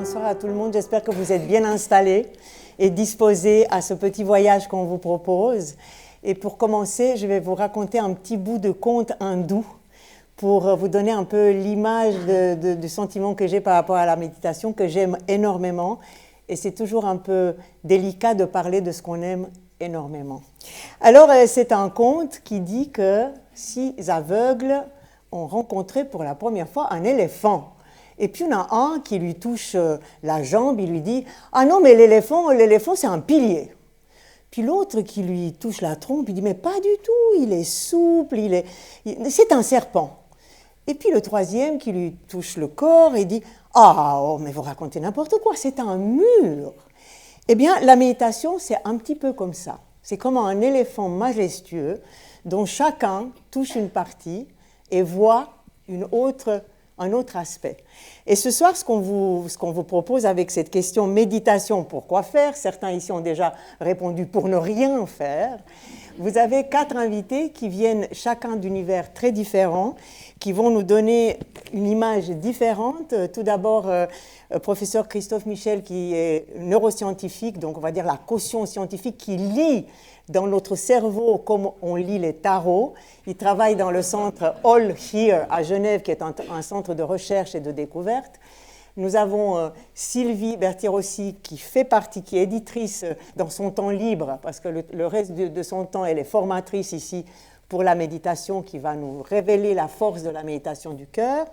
bonsoir à tout le monde. J'espère que vous êtes bien installés et disposés à ce petit voyage qu'on vous propose. Et pour commencer, je vais vous raconter un petit bout de conte hindou pour vous donner un peu l'image du sentiment que j'ai par rapport à la méditation, que j'aime énormément. Et c'est toujours un peu délicat de parler de ce qu'on aime énormément. Alors, c'est un conte qui dit que 6 aveugles ont rencontré pour la première fois un éléphant. Et puis, il y en a un qui lui touche la jambe, il lui dit « Ah non, mais l'éléphant, c'est un pilier ». Puis l'autre qui lui touche la trompe, il dit « Mais pas du tout, il est souple, c'est un serpent ». Et puis le troisième qui lui touche le corps et dit « Ah, oh, mais vous racontez n'importe quoi, c'est un mur ». Eh bien, la méditation, c'est un petit peu comme ça. C'est comme un éléphant majestueux dont chacun touche une partie et voit un autre aspect. Et ce soir, ce qu'on vous propose avec cette question méditation, pourquoi faire? Certains ici ont déjà répondu pour ne rien faire. Vous avez 4 invités qui viennent chacun d'univers très différents, qui vont nous donner une image différente. Tout d'abord, professeur Christophe Michel, qui est neuroscientifique, donc on va dire la caution scientifique, qui lit dans notre cerveau comme on lit les tarots. Il travaille dans le centre All Here à Genève, qui est un centre de recherche et de découverte. Nous avons Sylvie Bertirossi qui fait partie, qui est éditrice dans son temps libre, parce que le reste de son temps, elle est formatrice ici pour la méditation, qui va nous révéler la force de la méditation du cœur.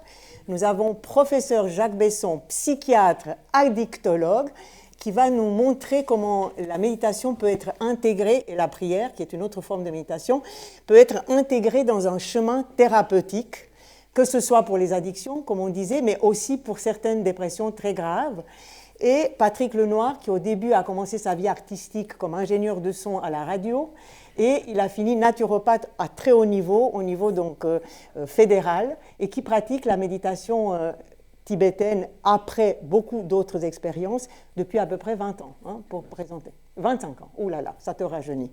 Nous avons professeur Jacques Besson, psychiatre, addictologue, qui va nous montrer comment la méditation peut être intégrée, et la prière, qui est une autre forme de méditation, peut être intégrée dans un chemin thérapeutique, que ce soit pour les addictions, comme on disait, mais aussi pour certaines dépressions très graves. Et Patrick Lenoir, qui au début a commencé sa vie artistique comme ingénieur de son à la radio, et il a fini naturopathe à très haut niveau, au niveau donc fédéral, et qui pratique la méditation tibétaine après beaucoup d'autres expériences depuis à peu près 20 ans, pour présenter. 25 ans, ouh là là, ça te rajeunit.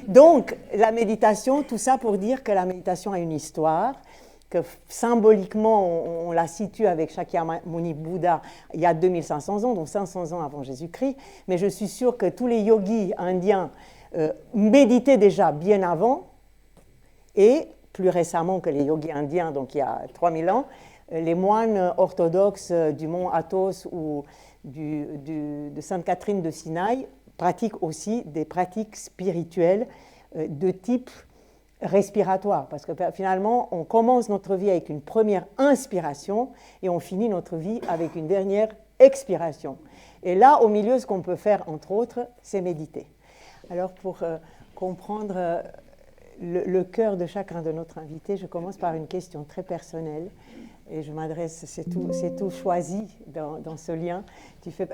Donc, la méditation, tout ça pour dire que la méditation a une histoire, que symboliquement, on la situe avec Shakyamuni Bouddha il y a 2500 ans, donc 500 ans avant Jésus-Christ, mais je suis sûre que tous les yogis indiens méditaient déjà bien avant, et plus récemment que les yogis indiens, donc il y a 3000 ans, les moines orthodoxes du mont Athos ou de Sainte Catherine de Sinaï pratiquent aussi des pratiques spirituelles de type respiratoire, parce que finalement, on commence notre vie avec une première inspiration et on finit notre vie avec une dernière expiration. Et là, au milieu, ce qu'on peut faire, entre autres, c'est méditer. Alors, pour comprendre le cœur de chacun de notre invité, je commence par une question très personnelle. Et je m'adresse, c'est tout choisi dans ce lien.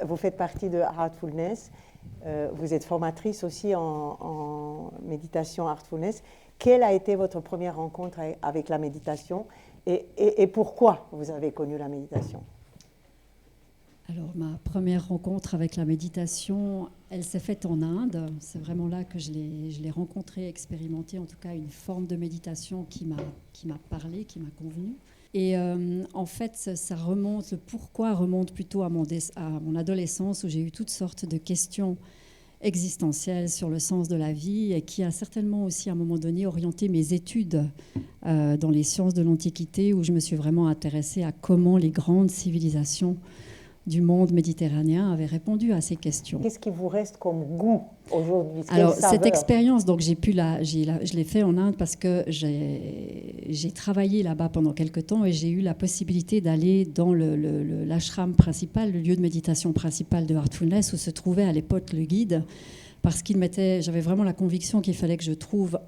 Vous faites partie de Heartfulness. Vous êtes formatrice aussi en méditation Heartfulness. Quelle a été votre première rencontre avec la méditation et pourquoi vous avez connu la méditation? Alors, ma première rencontre avec la méditation, elle s'est faite en Inde. C'est vraiment là que je l'ai rencontrée, expérimentée, en tout cas une forme de méditation qui m'a parlé, qui m'a convenu. Et en fait, le pourquoi remonte plutôt à mon adolescence, où j'ai eu toutes sortes de questions existentielles sur le sens de la vie, et qui a certainement aussi à un moment donné orienté mes études dans les sciences de l'Antiquité, où je me suis vraiment intéressée à comment les grandes civilisations du monde méditerranéen avaient répondu à ces questions. Qu'est-ce qui vous reste comme goût aujourd'hui? Alors, cette expérience, donc, je l'ai fait en Inde parce que j'ai travaillé là-bas pendant quelques temps, et j'ai eu la possibilité d'aller dans l'ashram principal, le lieu de méditation principal de Heartfulness, où se trouvait à l'époque le guide, parce j'avais vraiment la conviction qu'il fallait que je trouve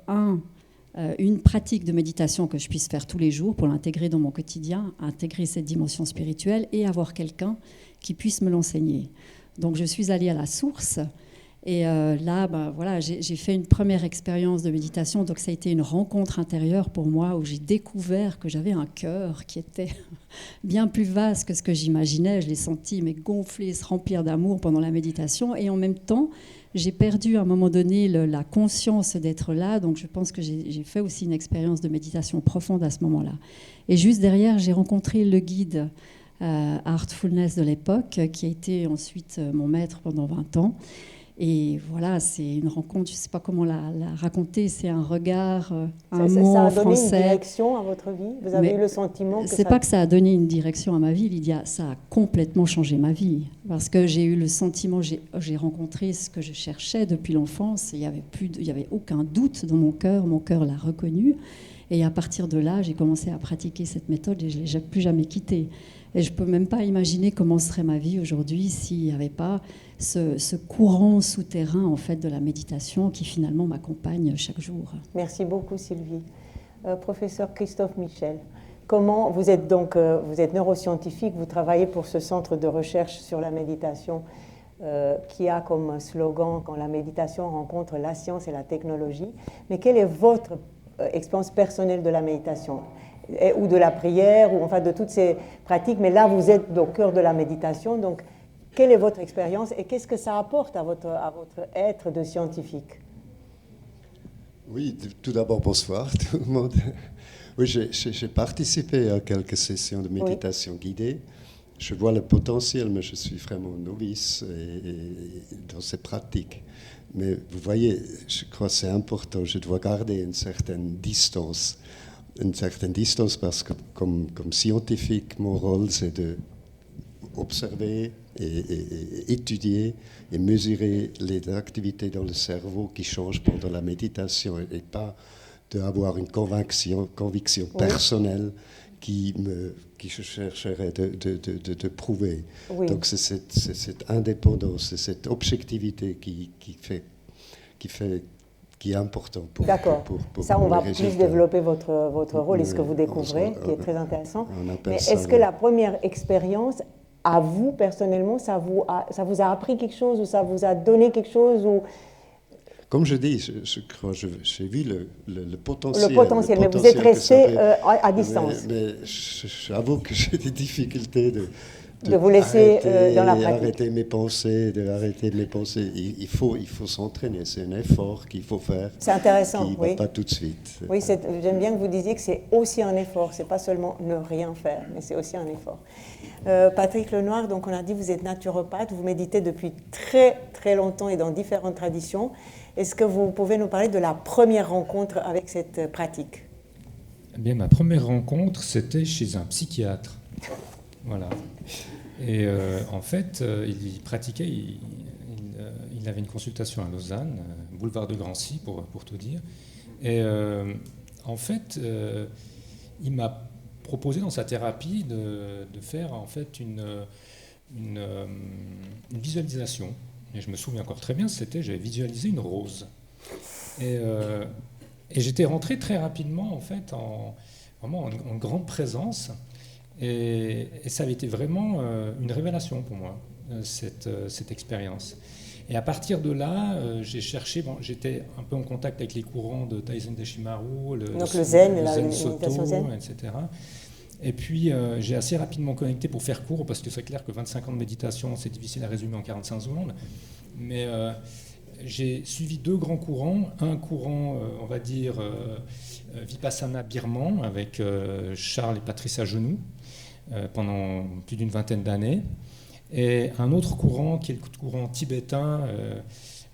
une pratique de méditation que je puisse faire tous les jours pour l'intégrer dans mon quotidien, intégrer cette dimension spirituelle et avoir quelqu'un qui puisse me l'enseigner. Donc je suis allée à la source, et là, voilà, j'ai fait une première expérience de méditation. Donc ça a été une rencontre intérieure pour moi, où j'ai découvert que j'avais un cœur qui était bien plus vaste que ce que j'imaginais. Je l'ai senti gonfler, se remplir d'amour pendant la méditation, et en même temps, j'ai perdu à un moment donné la conscience d'être là. Donc je pense que j'ai fait aussi une expérience de méditation profonde à ce moment-là. Et juste derrière, j'ai rencontré le guide Heartfulness de l'époque, qui a été ensuite mon maître pendant 20 ans. Et voilà, c'est une rencontre, je ne sais pas comment la raconter, c'est un regard, un mot en français. Ça a donné une direction à votre vie? Vous avez eu le sentiment que c'est pas que ça a donné une direction à ma vie, Lydia, ça a complètement changé ma vie. Parce que j'ai eu le sentiment, j'ai rencontré ce que je cherchais depuis l'enfance, il y avait aucun doute dans mon cœur l'a reconnu. Et à partir de là, j'ai commencé à pratiquer cette méthode et je ne l'ai plus jamais quittée. Et je ne peux même pas imaginer comment serait ma vie aujourd'hui s'il n'y avait pas ce courant souterrain en fait, de la méditation qui finalement m'accompagne chaque jour. Merci beaucoup Sylvie. Professeur Christophe Michel, comment vous êtes neuroscientifique, vous travaillez pour ce centre de recherche sur la méditation qui a comme slogan « Quand la méditation rencontre la science et la technologie ». Mais quelle est votre expérience personnelle de la méditation ou de la prière, ou enfin de toutes ces pratiques, mais là vous êtes au cœur de la méditation, donc quelle est votre expérience et qu'est-ce que ça apporte à votre être de scientifique? Oui, tout d'abord bonsoir tout le monde. Oui, j'ai participé à quelques sessions de méditation guidée. Je vois le potentiel, mais je suis vraiment novice dans ces pratiques. Mais vous voyez, je crois que c'est important, je dois garder une certaine distance parce que comme scientifique, mon rôle c'est d'observer et étudier et mesurer les activités dans le cerveau qui changent pendant la méditation et pas d'avoir une conviction personnelle qui je chercherais de prouver. Oui. Donc c'est cette indépendance, c'est cette objectivité qui est important pour ça, on va plus développer votre rôle et ce que vous découvrez, qui est très intéressant. Mais est-ce que la première expérience, à vous, personnellement, ça vous a appris quelque chose ou ça vous a donné quelque chose ou... Comme je dis, je crois, j'ai vu le potentiel. Le potentiel, mais vous êtes resté à distance. Mais j'avoue que j'ai des difficultés de vous laisser dans la pratique. Arrêter mes pensées, Il faut s'entraîner, c'est un effort qu'il faut faire. C'est intéressant, qui ne va pas tout de suite. Oui, j'aime bien que vous disiez que c'est aussi un effort, c'est pas seulement ne rien faire, mais c'est aussi un effort. Patrick Lenoir, donc on a dit vous êtes naturopathe, vous méditez depuis très très longtemps et dans différentes traditions. Est-ce que vous pouvez nous parler de la première rencontre avec cette pratique? Eh bien, ma première rencontre, c'était chez un psychiatre. Voilà. Et en fait, il pratiquait, il avait une consultation à Lausanne, boulevard de Grancy, pour tout dire. Et en fait, il m'a proposé dans sa thérapie de faire en fait une visualisation. Et je me souviens encore très bien, j'avais visualisé une rose. Et j'étais rentré très rapidement en fait vraiment en grande présence. Et ça avait été vraiment une révélation pour moi, cette expérience. Et à partir de là, j'ai cherché, j'étais un peu en contact avec les courants de Taizen Deshimaru, le Zen Soto, etc. Et puis j'ai assez rapidement connecté pour faire court, parce que c'est clair que 25 ans de méditation, c'est difficile à résumer en 45 secondes. Mais j'ai suivi deux grands courants. Un courant, on va dire, Vipassana birman, avec Charles et Patricia Genoux, pendant plus d'une vingtaine d'années. Et un autre courant, qui est le courant tibétain,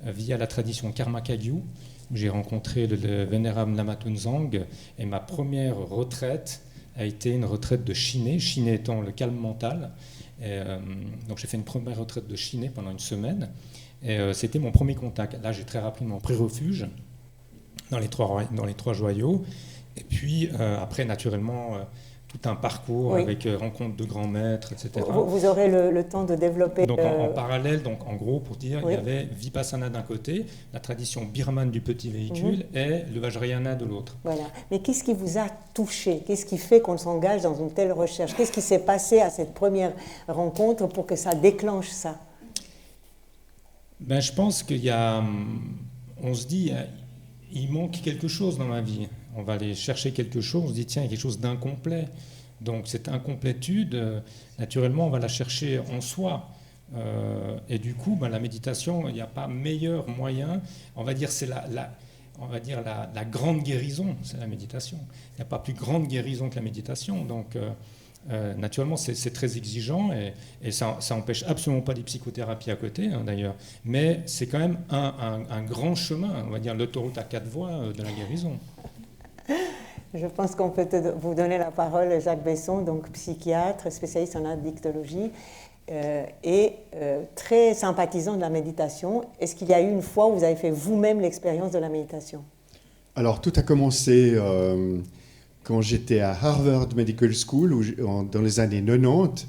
via la tradition Karma Kagyu, où j'ai rencontré le vénérable Lama Tunzang. Et ma première retraite a été une retraite de Shiné, Shiné étant le calme mental. Et, donc j'ai fait une première retraite de Shiné pendant une semaine. Et c'était mon premier contact. Là, j'ai très rapidement pris refuge dans les trois joyaux. Et puis, après, naturellement, tout un parcours avec rencontre de grands maîtres, etc. Vous aurez le temps de développer... Donc, en parallèle, donc, en gros, pour dire, il y avait Vipassana d'un côté, la tradition birmane du petit véhicule, et le Vajrayana de l'autre. Voilà. Mais qu'est-ce qui vous a touché? Qu'est-ce qui fait qu'on s'engage dans une telle recherche? Qu'est-ce qui s'est passé à cette première rencontre pour que ça déclenche ça? Ben, je pense qu'il y a... On se dit, il manque quelque chose dans ma vie. On va aller chercher quelque chose, on se dit, tiens, il y a quelque chose d'incomplet. Donc cette incomplétude, naturellement, on va la chercher en soi. Et du coup, ben, la méditation, il n'y a pas meilleur moyen. On va dire c'est la grande guérison, c'est la méditation. Il n'y a pas plus grande guérison que la méditation. Donc Naturellement, c'est très exigeant et ça n'empêche absolument pas des psychothérapies à côté, hein, d'ailleurs. Mais c'est quand même un grand chemin, on va dire l'autoroute à 4 voies de la guérison. Je pense qu'on peut vous donner la parole, Jacques Besson, donc psychiatre, spécialiste en addictologie et très sympathisant de la méditation. Est-ce qu'il y a eu une fois où vous avez fait vous-même l'expérience de la méditation? Alors, tout a commencé quand j'étais à Harvard Medical School, dans les années 90,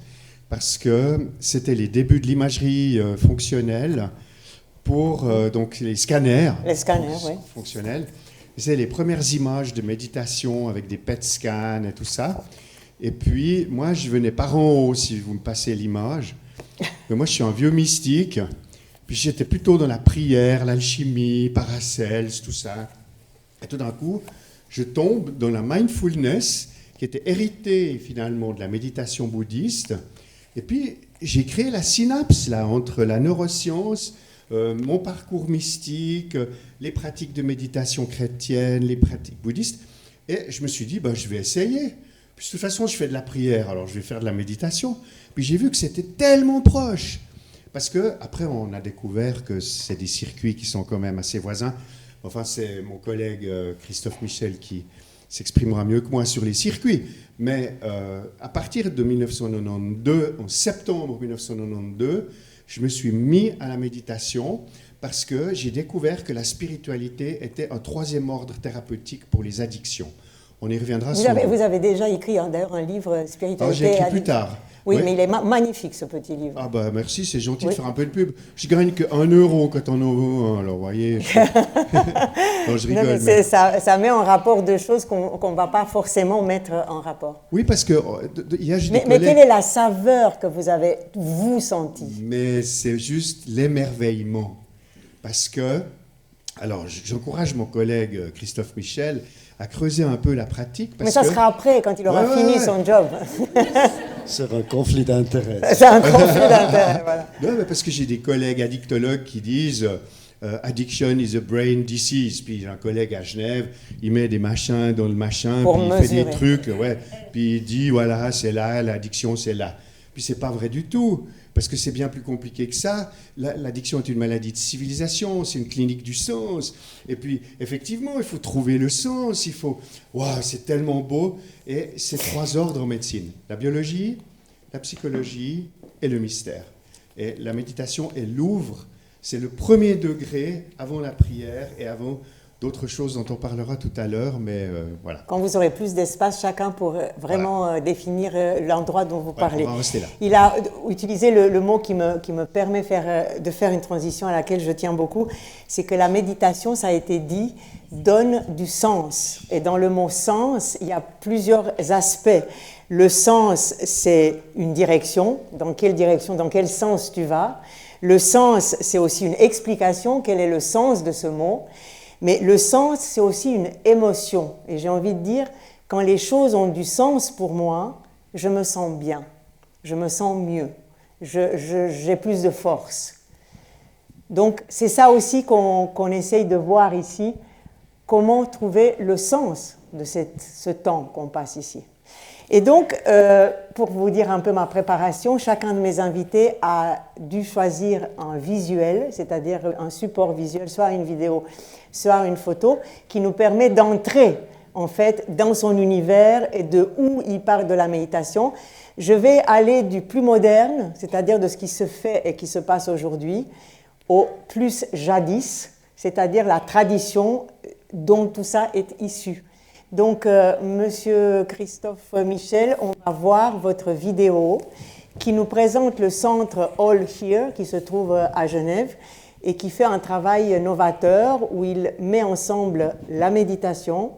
parce que c'était les débuts de l'imagerie fonctionnelle pour donc les scanners. Les scanners, oui. Fonctionnels. C'est les premières images de méditation avec des PET scans et tout ça. Et puis, moi, je venais par en haut, si vous me passez l'image. Mais moi, je suis un vieux mystique. Puis j'étais plutôt dans la prière, l'alchimie, Paracels, tout ça. Et tout d'un coup, je tombe dans la mindfulness, qui était héritée finalement de la méditation bouddhiste. Et puis, j'ai créé la synapse là, entre la neuroscience, mon parcours mystique, les pratiques de méditation chrétienne, les pratiques bouddhistes. Et je me suis dit, je vais essayer. Puis, de toute façon, je fais de la prière, alors je vais faire de la méditation. Puis j'ai vu que c'était tellement proche. Parce qu'après, on a découvert que c'est des circuits qui sont quand même assez voisins. Enfin, c'est mon collègue Christophe Michel qui s'exprimera mieux que moi sur les circuits. Mais à partir de 1992, en septembre 1992, je me suis mis à la méditation parce que j'ai découvert que la spiritualité était un troisième ordre thérapeutique pour les addictions. On y reviendra vous avez déjà écrit d'ailleurs un livre Spiritualité. J'ai écrit plus tard. Oui, mais il est magnifique ce petit livre. Ah merci, c'est gentil de faire un peu de pub. Je gagne que 1 euro quand on en vaut un, alors vous voyez. Non, je rigole. Non, mais ça met en rapport deux choses qu'on ne va pas forcément mettre en rapport. Oui, parce que mais quelle est la saveur que vous avez, vous, sentie? Mais c'est juste l'émerveillement. Parce que, alors j'encourage mon collègue Christophe Michel à creuser un peu la pratique. Mais ça sera après, quand il aura fini son job. C'est un conflit d'intérêts. C'est un conflit d'intérêts, voilà. Non, mais parce que j'ai des collègues addictologues qui disent addiction is a brain disease. Puis j'ai un collègue à Genève, il met des machins dans le machin, puis il fait des trucs, puis il dit voilà, c'est là, l'addiction c'est là. Puis c'est pas vrai du tout. Parce que c'est bien plus compliqué que ça. L'addiction est une maladie de civilisation, c'est une clinique du sens. Et puis, effectivement, il faut trouver le sens, il faut... Waouh, c'est tellement beau. Et c'est 3 ordres en médecine. La biologie, la psychologie et le mystère. Et la méditation, elle l'ouvre. C'est le premier degré avant la prière et avant d'autres choses dont on parlera tout à l'heure, mais voilà. Quand vous aurez plus d'espace, chacun pour vraiment définir l'endroit dont vous parlez. On va rester là. Il a utilisé le mot qui me permet de faire une transition à laquelle je tiens beaucoup, c'est que la méditation, ça a été dit, donne du sens. Et dans le mot sens, il y a plusieurs aspects. Le sens, c'est une direction. Dans quelle direction, dans quel sens tu vas? Le sens, c'est aussi une explication. Quel est le sens de ce mot? Mais le sens, c'est aussi une émotion. Et j'ai envie de dire, quand les choses ont du sens pour moi, je me sens bien, je me sens mieux, j'ai plus de force. Donc, c'est ça aussi qu'on essaye de voir ici, comment trouver le sens de ce temps qu'on passe ici. Et donc, pour vous dire un peu ma préparation, chacun de mes invités a dû choisir un visuel, c'est-à-dire un support visuel, soit une vidéo, soit une photo, qui nous permet d'entrer, en fait, dans son univers et de où il parle de la méditation. Je vais aller du plus moderne, c'est-à-dire de ce qui se fait et qui se passe aujourd'hui, au plus jadis, c'est-à-dire la tradition dont tout ça est issu. Donc, Monsieur Christophe Michel, on va voir votre vidéo qui nous présente le centre All Here qui se trouve à Genève et qui fait un travail novateur où il met ensemble la méditation,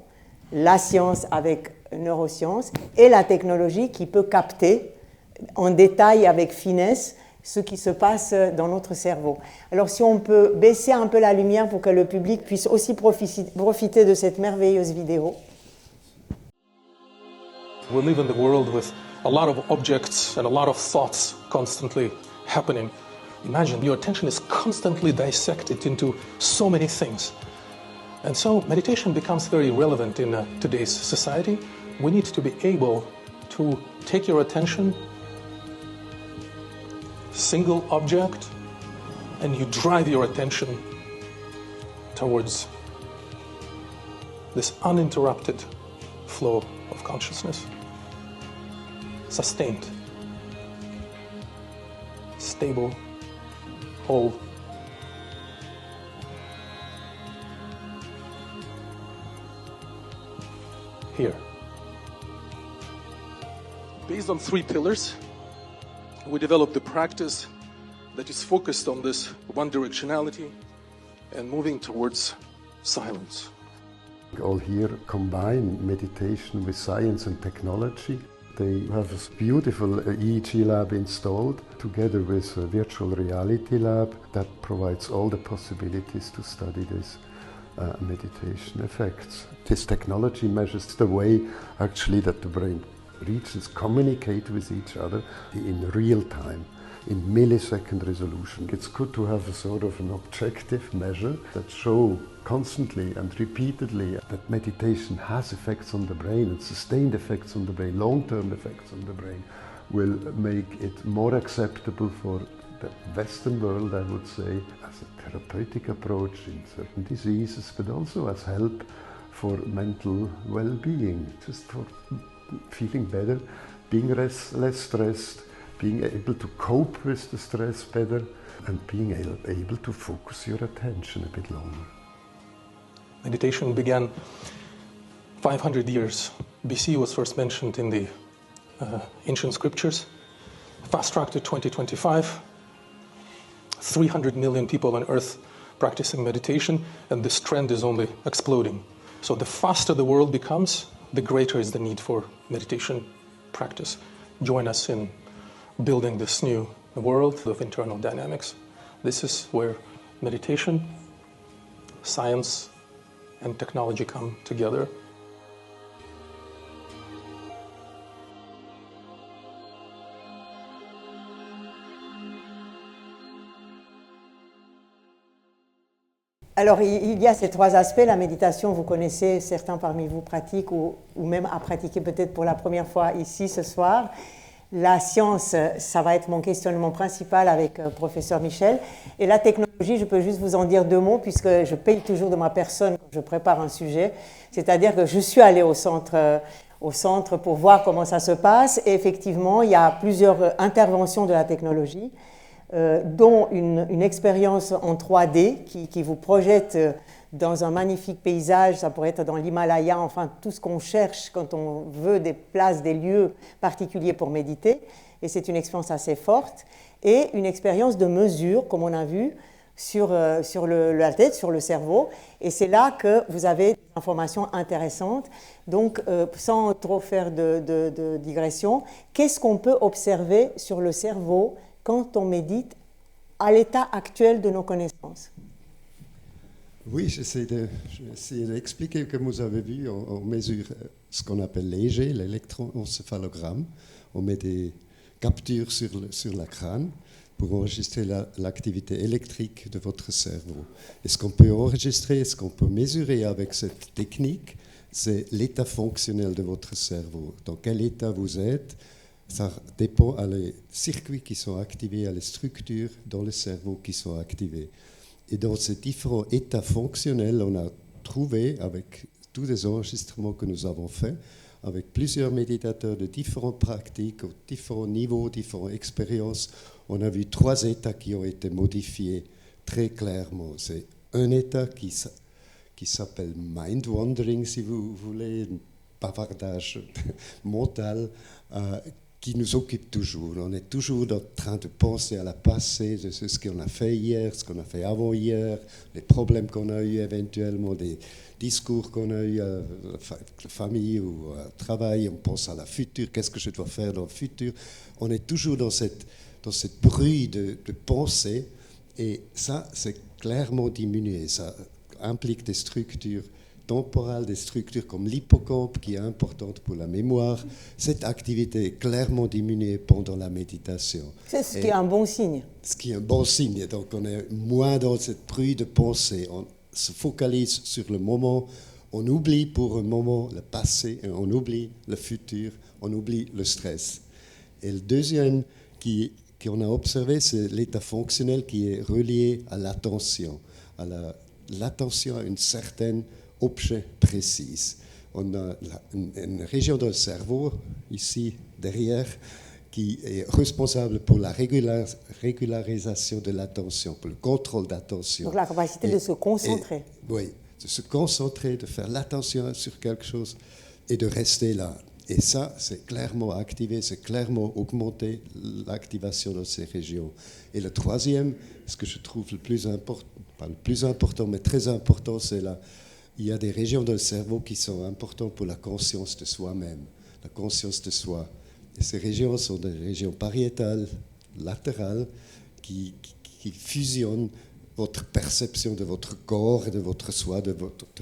la science avec neurosciences et la technologie qui peut capter en détail avec finesse ce qui se passe dans notre cerveau. Alors si on peut baisser un peu la lumière pour que le public puisse aussi profiter de cette merveilleuse vidéo. We live in the world with a lot of objects and a lot of thoughts constantly happening. Imagine your attention is constantly dissected into so many things. And so meditation becomes very relevant in today's society. We need to be able to to take your attention, single object, and you drive your attention towards this uninterrupted flow of consciousness. Sustained, stable, whole. Here. Based on 3 pillars, we developed the practice that is focused on this one directionality and moving towards silence. All here combine meditation with science and technology. They have a beautiful EEG lab installed together with a virtual reality lab that provides all the possibilities to study this meditation effects. This technology measures the way actually that the brain regions communicate with each other in real time, in millisecond resolution. It's good to have a sort of an objective measure that show constantly and repeatedly that meditation has effects on the brain, and sustained effects on the brain, long-term effects on the brain, will make it more acceptable for the Western world, I would say, as a therapeutic approach in certain diseases, but also as help for mental well-being, just for feeling better, being less stressed, being able to cope with the stress better, and being able to focus your attention a bit longer. Meditation began 500 years BC, was first mentioned in the ancient scriptures. Fast track to 2025, 300 million people on earth practicing meditation, and this trend is only exploding. So the faster the world becomes, the greater is the need for meditation practice. Join us in building this new world of internal dynamics. This is where meditation, science, and technology come together. Alors, il y a ces 3 aspects. La méditation, vous connaissez, certains parmi vous pratiquent ou même à pratiquer peut-être pour la première fois ici ce soir. La science, ça va être mon questionnement principal avec professeur Michel. Et la technologie, je peux juste vous en dire 2 mots puisque je paye toujours de ma personne quand je prépare un sujet. C'est-à-dire que je suis allée au centre pour voir comment ça se passe. Et effectivement, il y a plusieurs interventions de la technologie. Dont une expérience en 3D qui vous projette dans un magnifique paysage, ça pourrait être dans l'Himalaya, enfin tout ce qu'on cherche quand on veut des places, des lieux particuliers pour méditer, et c'est une expérience assez forte, et une expérience de mesure, comme on a vu, sur la tête, sur le cerveau, et c'est là que vous avez des informations intéressantes. Donc, sans trop faire de digression, qu'est-ce qu'on peut observer sur le cerveau quand on médite à l'état actuel de nos connaissances? Oui, j'essaie d'expliquer. Comme vous avez vu, on mesure ce qu'on appelle l'EEG, l'électroencéphalogramme. On met des captures sur la crâne pour enregistrer l'activité électrique de votre cerveau. Et ce qu'on peut enregistrer, ce qu'on peut mesurer avec cette technique, c'est l'état fonctionnel de votre cerveau. Dans quel état vous êtes? Ça dépend des circuits qui sont activés, à les structures dans le cerveau qui sont activées. Et dans ces différents états fonctionnels, on a trouvé, avec tous les enregistrements que nous avons faits, avec plusieurs méditateurs de différentes pratiques, différents niveaux, différentes expériences, on a vu 3 états qui ont été modifiés très clairement. C'est un état qui s'appelle mind wandering, si vous voulez, un bavardage mental, qui nous occupe toujours. On est toujours en train de penser à la passé, de ce qu'on a fait hier, ce qu'on a fait avant-hier, les problèmes qu'on a eus éventuellement, des discours qu'on a eus avec la famille ou au travail. On pense à la future, qu'est-ce que je dois faire dans le futur. On est toujours dans cette bruit de pensée, et ça, c'est clairement diminué. Ça implique des structures temporale, des structures comme l'hippocampe qui est importante pour la mémoire. Cette activité est clairement diminuée pendant la méditation. C'est ce qui est un bon signe. Ce qui est un bon signe. Donc on est moins dans cette bruit de pensée. On se focalise sur le moment. On oublie pour un moment le passé et on oublie le futur. on oublie le stress. Et le deuxième qu'on a observé, c'est l'état fonctionnel qui est relié à l'attention, l'attention à une certaine objet précis. On a une région dans le cerveau, ici derrière, qui est responsable pour la régularisation de l'attention, pour le contrôle d'attention. Donc la capacité de se concentrer. Oui, de se concentrer, de faire l'attention sur quelque chose et de rester là. Et ça, c'est clairement activé, c'est clairement augmenté l'activation de ces régions. Et le troisième, ce que je trouve le plus important, pas le plus important, mais très important, c'est là, il y a des régions dans le cerveau qui sont importantes pour la conscience de soi-même, la conscience de soi. Et ces régions sont des régions pariétales, latérales, qui fusionnent votre perception de votre corps, de votre soi, de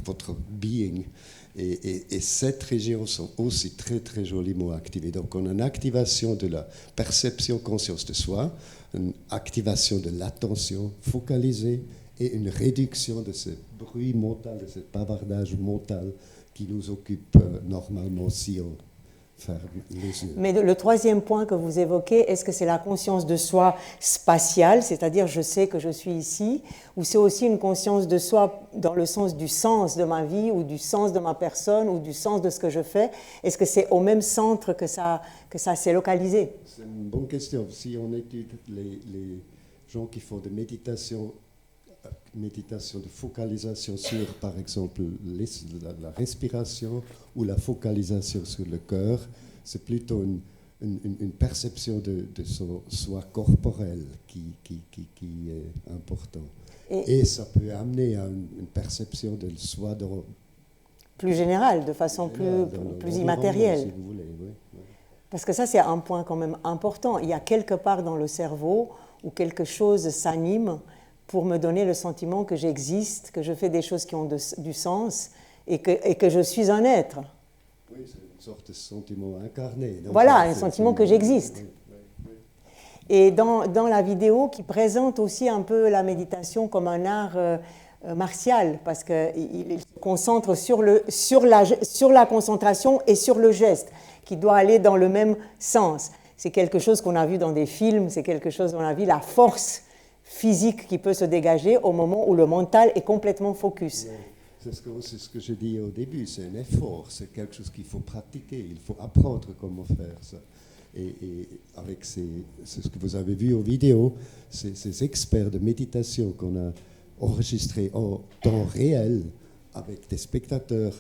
votre being. Et ces régions sont aussi très, très joliment activées. Donc, on a une activation de la perception conscience de soi, une activation de l'attention focalisée et une réduction de ce bruit mental, de ce bavardage mental qui nous occupe normalement si on ferme les yeux. Mais le troisième point que vous évoquez, est-ce que c'est la conscience de soi spatiale, c'est-à-dire je sais que je suis ici, ou c'est aussi une conscience de soi dans le sens du sens de ma vie, ou du sens de ma personne, ou du sens de ce que je fais? Est-ce que c'est au même centre que ça s'est localisé? C'est une bonne question. Si on étudie les gens qui font de méditation de focalisation sur, par exemple, la respiration ou la focalisation sur le cœur, c'est plutôt une perception de son soi corporel qui est important. Et ça peut amener à une perception de soi plus générale, de façon plus immatérielle. Si vous voulez, oui. Parce que ça, c'est un point quand même important. Il y a quelque part dans le cerveau où quelque chose s'anime pour me donner le sentiment que j'existe, que je fais des choses qui ont du sens et que je suis un être. Oui, c'est une sorte de sentiment incarné. Donc voilà, un sentiment que j'existe. Oui. Et dans la vidéo qui présente aussi un peu la méditation comme un art martial, parce qu'il se concentre sur la concentration et sur le geste, qui doit aller dans le même sens. C'est quelque chose qu'on a vu dans des films, c'est quelque chose qu'on a vu, la force physique qui peut se dégager au moment où le mental est complètement focus. C'est ce que j'ai dit au début, c'est un effort, c'est quelque chose qu'il faut pratiquer, il faut apprendre comment faire ça. Et avec c'est ce que vous avez vu aux vidéos, ces experts de méditation qu'on a enregistrés en temps réel avec des spectateurs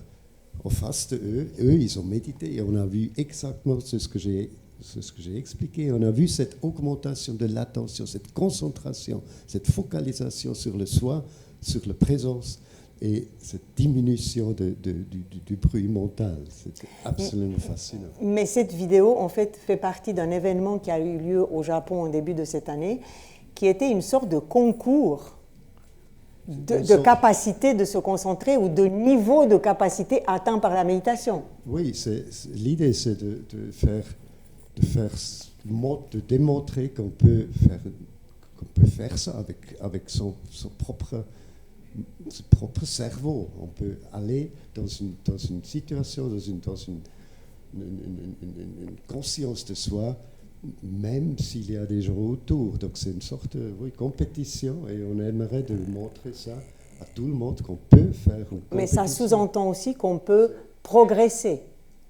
en face de eux, ils ont médité et on a vu exactement ce que j'ai expliqué. On a vu cette augmentation de l'attention, cette concentration, cette focalisation sur le soi, sur la présence et cette diminution du bruit mental. C'était absolument fascinant. Mais cette vidéo, en fait, fait partie d'un événement qui a eu lieu au Japon au début de cette année, qui était une sorte de concours de capacité de se concentrer ou de niveau de capacité atteint par la méditation. Oui, l'idée, c'est de démontrer qu'on peut faire ça avec son propre cerveau. On peut aller dans une situation, dans une conscience de soi, même s'il y a des gens autour. Donc c'est une sorte de compétition et on aimerait de montrer ça à tout le monde qu'on peut faire une compétition. Mais ça sous-entend aussi qu'on peut progresser.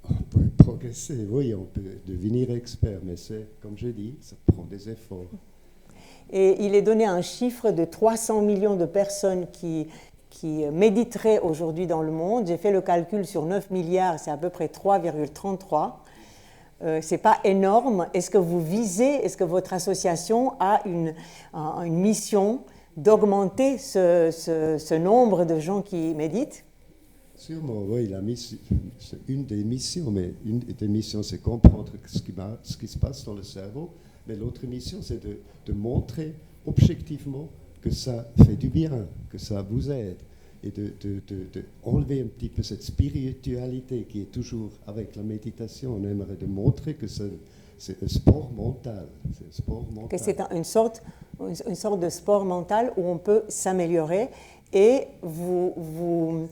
On peut progresser, oui, on peut devenir expert, mais c'est, comme j'ai dit, ça prend des efforts. Et il est donné un chiffre de 300 millions de personnes qui méditeraient aujourd'hui dans le monde. J'ai fait le calcul sur 9 milliards, c'est à peu près 3,33. Ce n'est pas énorme. Est-ce que vous visez, est-ce que votre association a une mission d'augmenter ce nombre de gens qui méditent? Sûrement, oui, c'est une des missions, mais une des missions, c'est comprendre ce qui se passe dans le cerveau, mais l'autre mission, c'est de montrer objectivement que ça fait du bien, que ça vous aide, et de enlever un petit peu cette spiritualité qui est toujours avec la méditation. On aimerait de montrer que c'est un sport mental. Que c'est une sorte de sport mental où on peut s'améliorer, et vous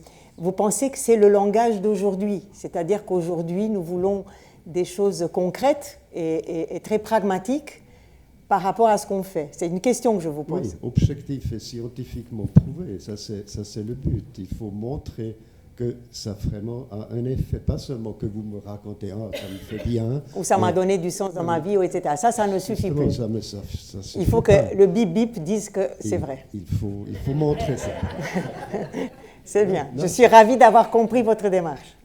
pensez que c'est le langage d'aujourd'hui, c'est-à-dire qu'aujourd'hui, nous voulons des choses concrètes et très pragmatiques par rapport à ce qu'on fait. C'est une question que je vous pose. Oui, objectif et scientifiquement prouvé, ça c'est le but. Il faut montrer que ça vraiment a un effet, pas seulement que vous me racontez, ah, ça me fait bien. Ou ça m'a donné du sens dans ma vie, etc. Ça ne suffit plus. Ça suffit il faut que pas. le bip-bip dise que c'est vrai. Il faut montrer ça. C'est bien. Je suis ravie d'avoir compris votre démarche.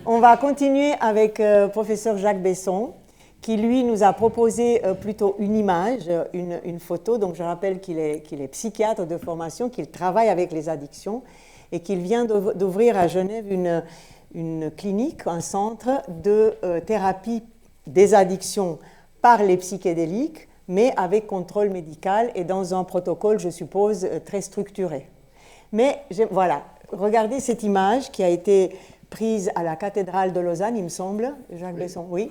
On va continuer avec professeur Jacques Besson, qui lui nous a proposé plutôt une image, une photo. Donc je rappelle qu'il est psychiatre de formation, qu'il travaille avec les addictions et qu'il vient d'ouvrir à Genève une clinique, un centre de thérapie des addictions par les psychédéliques, mais avec contrôle médical et dans un protocole, je suppose, très structuré. Mais voilà, regardez cette image qui a été prise à la cathédrale de Lausanne, il me semble, Jacques Besson, oui,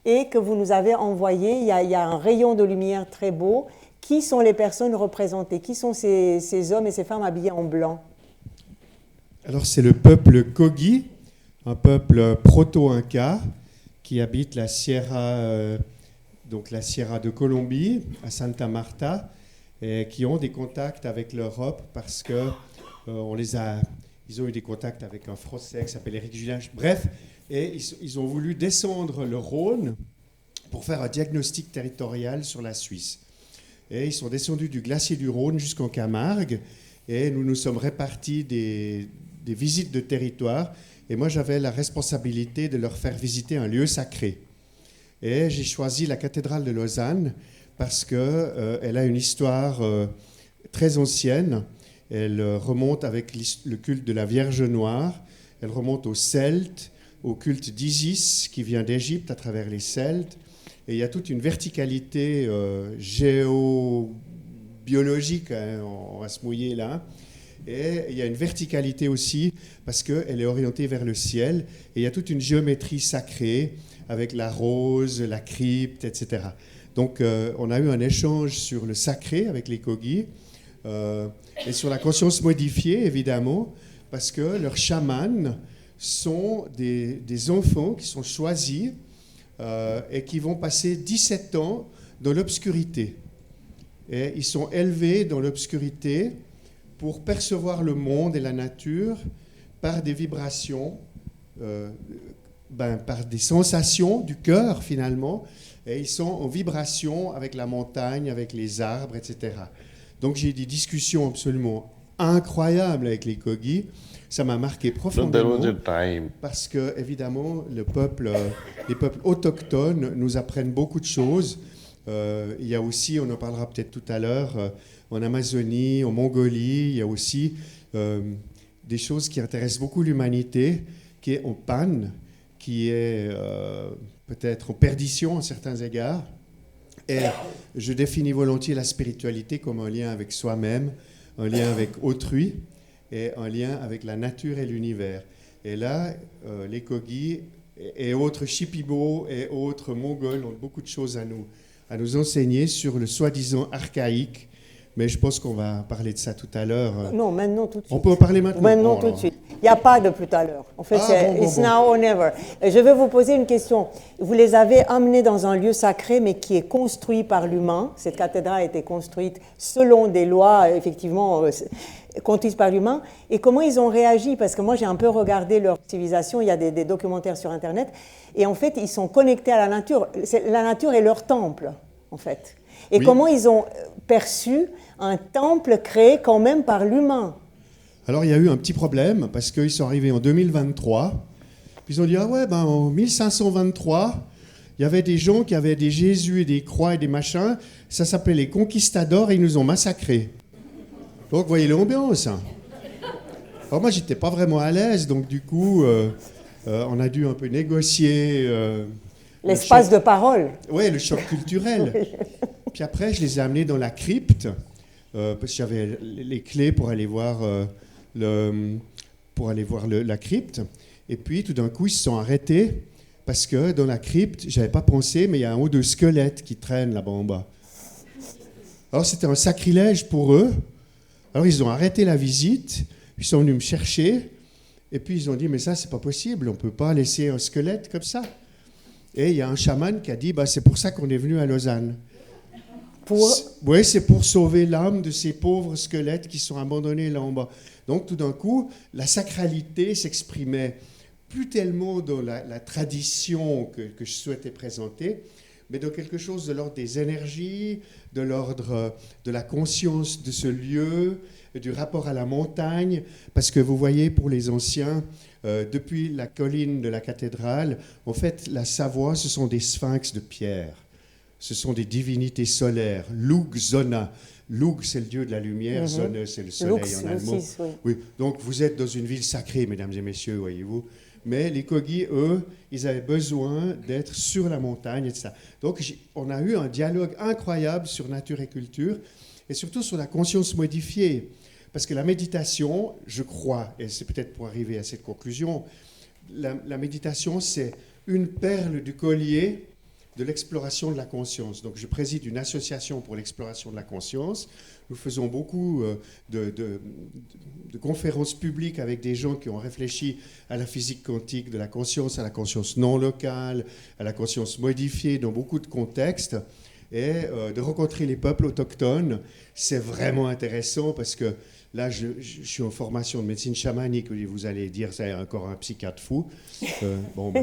et que vous nous avez envoyée. Il y a un rayon de lumière très beau. Qui sont les personnes représentées? Qui sont ces hommes et ces femmes habillés en blanc? Alors c'est le peuple Kogi, un peuple proto-inca qui habite la Sierra de Colombie, à Santa Marta, et qui ont des contacts avec l'Europe parce que ils ont eu des contacts avec un Français qui s'appelle Éric Julien. Bref, et ils ont voulu descendre le Rhône pour faire un diagnostic territorial sur la Suisse. Et ils sont descendus du glacier du Rhône jusqu'en Camargue, et nous nous sommes répartis des visites de territoire. Et moi, j'avais la responsabilité de leur faire visiter un lieu sacré. Et j'ai choisi la cathédrale de Lausanne parce qu'elle a une histoire très ancienne. Elle remonte avec le culte de la Vierge Noire. Elle remonte aux Celtes, au culte d'Isis qui vient d'Égypte à travers les Celtes. Et il y a toute une verticalité géobiologique, hein, on va se mouiller là. Et il y a une verticalité aussi parce qu'elle est orientée vers le ciel. Et il y a toute une géométrie sacrée avec la rose, la crypte, etc. Donc on a eu un échange sur le sacré avec les Kogi et sur la conscience modifiée, évidemment, parce que leurs chamans sont des enfants qui sont choisis et qui vont passer 17 ans dans l'obscurité. Et ils sont élevés dans l'obscurité pour percevoir le monde et la nature par des vibrations, par des sensations du cœur finalement, et ils sont en vibration avec la montagne, avec les arbres, etc. Donc j'ai eu des discussions absolument incroyables avec les Kogi. Ça m'a marqué profondément parce que évidemment les peuples autochtones nous apprennent beaucoup de choses. Il y a aussi, on en parlera peut-être tout à l'heure, en Amazonie, en Mongolie, il y a aussi des choses qui intéressent beaucoup l'humanité, qui est en panne, qui est peut-être en perdition à certains égards. Et je définis volontiers la spiritualité comme un lien avec soi-même, un lien avec autrui et un lien avec la nature et l'univers. Et là, les Kogi et autres Shipibo et autres Mongols ont beaucoup de choses à nous enseigner sur le soi-disant archaïque. Mais je pense qu'on va parler de ça tout à l'heure. Non, maintenant tout de suite. On peut en parler maintenant? Maintenant tout de suite. Il n'y a pas de plus à l'heure. En fait, it's now or never. Je vais vous poser une question. Vous les avez amenés dans un lieu sacré, mais qui est construit par l'humain. Cette cathédrale a été construite selon des lois, effectivement, construites par l'humain. Et comment ils ont réagi? Parce que moi, j'ai un peu regardé leur civilisation. Il y a des documentaires sur Internet. Et en fait, ils sont connectés à la nature. La nature est leur temple, en fait. Et oui. Comment ils ont perçu un temple créé quand même par l'humain? Alors, il y a eu un petit problème, parce qu'ils sont arrivés en 2023. Puis ils ont dit, en 1523, il y avait des gens qui avaient des Jésus et des croix et des machins. Ça s'appelait les conquistadors et ils nous ont massacrés. Donc, vous voyez l'ambiance. Alors, moi, j'étais pas vraiment à l'aise. Donc, du coup, on a dû un peu négocier... l'espace de parole. Oui, le choc culturel. Oui. Puis après, je les ai amenés dans la crypte, parce que j'avais les clés pour aller voir, la crypte. Et puis, tout d'un coup, ils se sont arrêtés, parce que dans la crypte, je n'avais pas pensé, mais il y a un haut de squelette qui traîne là-bas en bas. Alors, c'était un sacrilège pour eux. Alors, ils ont arrêté la visite, ils sont venus me chercher, et puis ils ont dit, mais ça, c'est pas possible, on ne peut pas laisser un squelette comme ça. Et il y a un chaman qui a dit, c'est pour ça qu'on est venu à Lausanne. Pour... C'est pour sauver l'âme de ces pauvres squelettes qui sont abandonnés là en bas. Donc tout d'un coup, la sacralité s'exprimait plus tellement dans la tradition que je souhaitais présenter, mais dans quelque chose de l'ordre des énergies, de l'ordre de la conscience de ce lieu, du rapport à la montagne, parce que vous voyez, pour les anciens, depuis la colline de la cathédrale, en fait, la Savoie, ce sont des sphinx de pierre. Ce sont des divinités solaires. Lug, Zona. Lug, c'est le dieu de la lumière. Zona, c'est le soleil Lux, en allemand. Lucis, oui. Oui. Donc, vous êtes dans une ville sacrée, mesdames et messieurs, voyez-vous. Mais les Kogi, eux, ils avaient besoin d'être sur la montagne, etc. Donc, on a eu un dialogue incroyable sur nature et culture, et surtout sur la conscience modifiée. Parce que la méditation, je crois, et c'est peut-être pour arriver à cette conclusion, la méditation, c'est une perle du collier de l'exploration de la conscience. Donc, je préside une association pour l'exploration de la conscience. Nous faisons beaucoup de conférences publiques avec des gens qui ont réfléchi à la physique quantique de la conscience, à la conscience non locale, à la conscience modifiée dans beaucoup de contextes. Et de rencontrer les peuples autochtones, c'est vraiment intéressant parce que là, je suis en formation de médecine chamanique. Vous allez dire, c'est encore un psychiatre fou.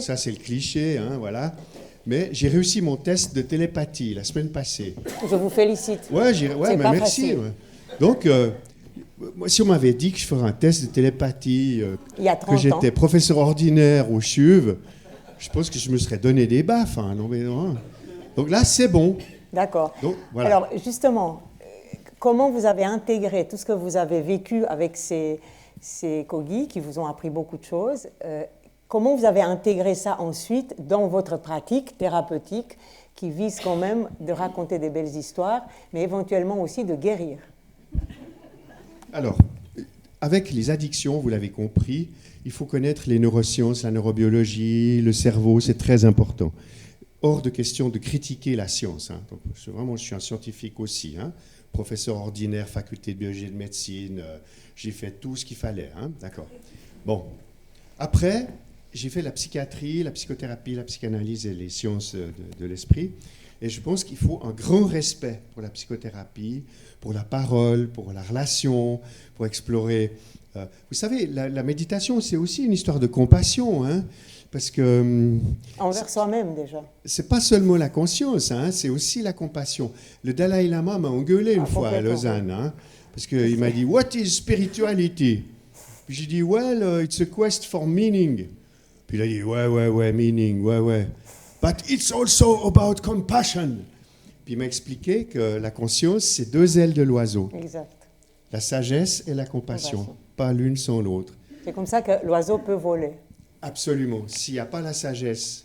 Ça, c'est le cliché, hein, voilà. Mais j'ai réussi mon test de télépathie la semaine passée. Je vous félicite. Ouais, mais merci. Ouais. Donc, moi, si on m'avait dit que je ferais un test de télépathie, il y a 30 que j'étais professeur ordinaire au CHUV, je pense que je me serais donné des baffes. Hein, non. Donc là, c'est bon. D'accord. Donc, voilà. Alors, justement, comment vous avez intégré tout ce que vous avez vécu avec ces Kogi qui vous ont appris beaucoup de choses comment vous avez intégré ça ensuite dans votre pratique thérapeutique qui vise quand même de raconter des belles histoires, mais éventuellement aussi de guérir? Alors, avec les addictions, vous l'avez compris, il faut connaître les neurosciences, la neurobiologie, le cerveau, c'est très important. Hors de question de critiquer la science. Hein. Donc, je suis un scientifique aussi, hein. Professeur ordinaire, faculté de biologie et de médecine, j'ai fait tout ce qu'il fallait. Hein. D'accord. Bon. Après, j'ai fait la psychiatrie, la psychothérapie, la psychanalyse et les sciences de l'esprit. Et je pense qu'il faut un grand respect pour la psychothérapie, pour la parole, pour la relation, pour explorer. Vous savez, la méditation, c'est aussi une histoire de compassion, hein, parce que... envers soi-même, déjà. C'est pas seulement la conscience, hein, c'est aussi la compassion. Le Dalai Lama m'a engueulé une fois à Lausanne, hein, parce qu'il m'a dit « What is spirituality ?» Puis j'ai dit « Well, it's a quest for meaning. » Puis il a dit, ouais, meaning, ouais. But it's also about compassion. Puis il m'a expliqué que la conscience, c'est deux ailes de l'oiseau. Exact. La sagesse et la compassion, pas l'une sans l'autre. C'est comme ça que l'oiseau peut voler. Absolument. S'il n'y a pas la sagesse,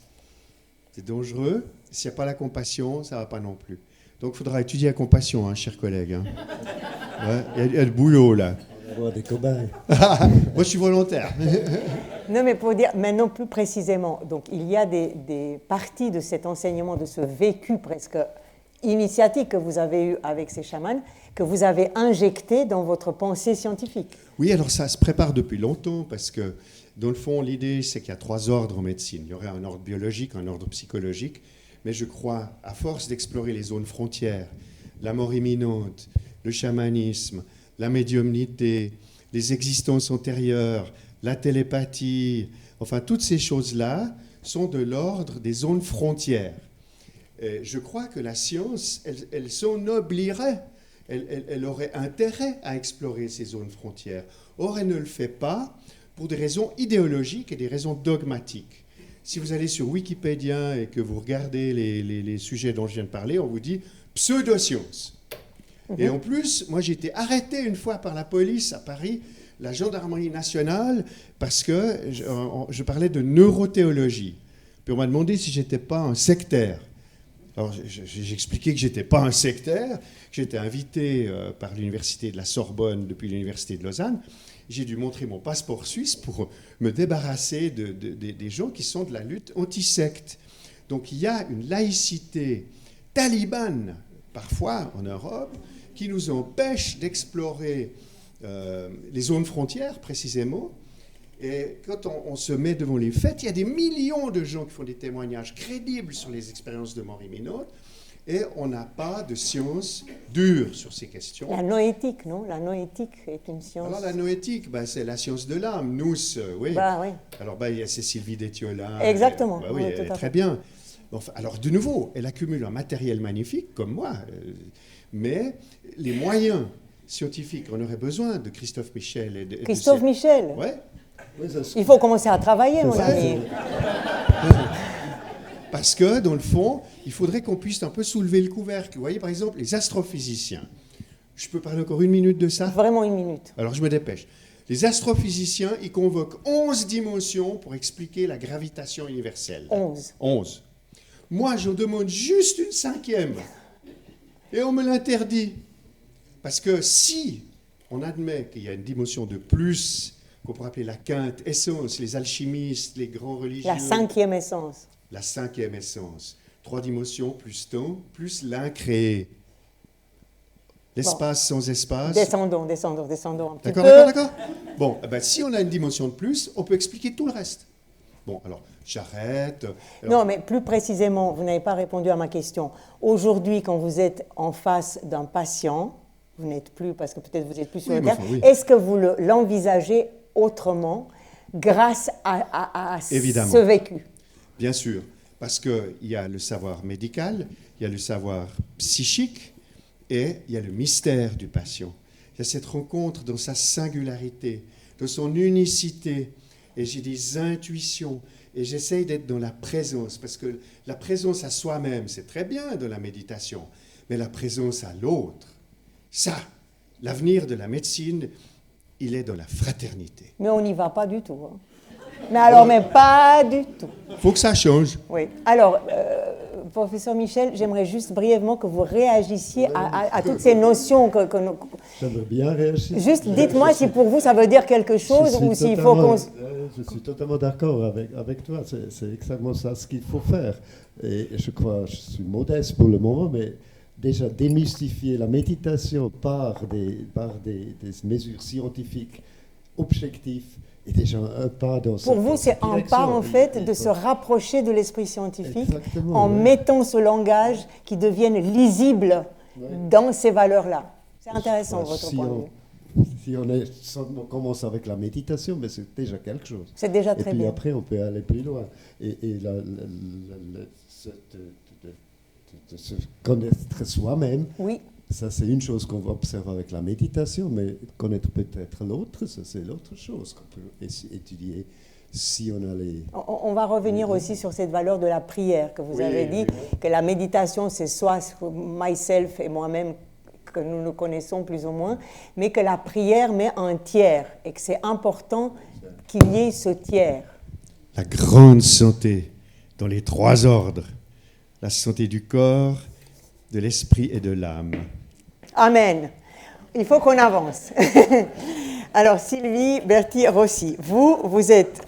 c'est dangereux. S'il n'y a pas la compassion, ça ne va pas non plus. Donc il faudra étudier la compassion, hein, chers collègues. Hein. Ouais, il y a le boulot, là. Des cobayes. Moi, je suis volontaire. Non, mais pour dire maintenant plus précisément, donc il y a des parties de cet enseignement, de ce vécu presque initiatique que vous avez eu avec ces chamans, que vous avez injecté dans votre pensée scientifique. Oui, alors ça se prépare depuis longtemps parce que, dans le fond, l'idée, c'est qu'il y a 3 ordres en médecine. Il y aurait un ordre biologique, un ordre psychologique, mais je crois, à force d'explorer les zones frontières, la mort imminente, le chamanisme, la médiumnité, les existences antérieures, la télépathie, enfin toutes ces choses-là sont de l'ordre des zones frontières. Et je crois que la science, elle s'ennoblirait, elle aurait intérêt à explorer ces zones frontières. Or, elle ne le fait pas pour des raisons idéologiques et des raisons dogmatiques. Si vous allez sur Wikipédia et que vous regardez les sujets dont je viens de parler, on vous dit pseudosciences. Et en plus, moi j'ai été arrêté une fois par la police à Paris, la gendarmerie nationale, parce que je parlais de neurothéologie. Puis on m'a demandé si j'étais pas un sectaire. Alors j'ai expliqué que j'étais pas un sectaire, que j'étais invité par l'université de la Sorbonne depuis l'université de Lausanne. J'ai dû montrer mon passeport suisse pour me débarrasser des gens qui sont de la lutte anti-secte. Donc il y a une laïcité talibane, parfois en Europe, qui nous empêche d'explorer les zones frontières, précisément. Et quand on se met devant les faits, il y a des millions de gens qui font des témoignages crédibles sur les expériences de mort imminente, et on n'a pas de science dure sur ces questions. La noétique, non? La noétique est une science. Alors la noétique, c'est la science de l'âme, nous, oui. Oui. Alors il y a Sylvie Détiolin. Exactement. Oui, Oui, elle est tout à très fait. bien. Enfin, alors de nouveau, elle accumule un matériel magnifique, comme moi, mais les moyens scientifiques, on aurait besoin de Christophe Michel. Et de Christophe Michel. Ouais. Il faut commencer à travailler, mon ami. Parce que, dans le fond, il faudrait qu'on puisse un peu soulever le couvercle. Vous voyez, par exemple, les astrophysiciens. Je peux parler encore une minute de ça? Vraiment une minute. Alors, je me dépêche. Les astrophysiciens, ils convoquent 11 dimensions pour expliquer la gravitation universelle. 11. 11. Moi, j'en demande juste une 5e. Et on me l'interdit. Parce que si on admet qu'il y a une dimension de plus, qu'on pourrait appeler la quinte essence, les alchimistes, les grands religieux... La 5e essence. La 5e essence. 3 dimensions plus temps, plus l'incréé. L'espace sans espace. Descendons un petit peu. D'accord. Bon, si on a une dimension de plus, on peut expliquer tout le reste. Bon, alors, j'arrête. Non, mais plus précisément, vous n'avez pas répondu à ma question. Aujourd'hui, quand vous êtes en face d'un patient, vous n'êtes plus, parce que peut-être vous n'êtes plus sur le terrain, est-ce que vous l'envisagez autrement grâce à ce vécu? Bien sûr, parce qu'il y a le savoir médical, il y a le savoir psychique et il y a le mystère du patient. Il y a cette rencontre dans sa singularité, dans son unicité. Et j'ai des intuitions et j'essaye d'être dans la présence, parce que la présence à soi-même, c'est très bien de la méditation, mais la présence à l'autre, ça, l'avenir de la médecine, il est dans la fraternité. Mais on n'y va pas du tout. Hein. Mais alors, mais pas du tout. Il faut que ça change. Oui. Alors, professeur Michel, j'aimerais juste brièvement que vous réagissiez à toutes ces notions que nous... J'aimerais bien réagir. Juste dites-moi si pour vous ça veut dire quelque chose ou s'il faut qu'on... Je suis totalement d'accord avec toi. C'est exactement ça ce qu'il faut faire. Et je crois, je suis modeste pour le moment, mais déjà démystifier la méditation par des mesures scientifiques objectives est déjà un pas dans Pour vous, c'est un pas en fait de se rapprocher de l'esprit scientifique en mettant ce langage qui devienne lisible dans ces valeurs-là. C'est intéressant votre point de vue. Si on commence avec la méditation, mais c'est déjà quelque chose. C'est déjà très bien. Et puis après, on peut aller plus loin. Et de se connaître soi-même, oui. Ça, c'est une chose qu'on va observer avec la méditation, mais connaître peut-être l'autre, ça, c'est l'autre chose qu'on peut étudier si on a les... On va revenir aussi sur cette valeur de la prière que vous avez dit, que la méditation, c'est soit myself et moi-même, que nous nous connaissons plus ou moins, mais que la prière met un tiers et que c'est important qu'il y ait ce tiers. La grande santé dans les 3 ordres, la santé du corps, de l'esprit et de l'âme. Amen. Il faut qu'on avance. Alors Sylvie Berti-Rossi, vous êtes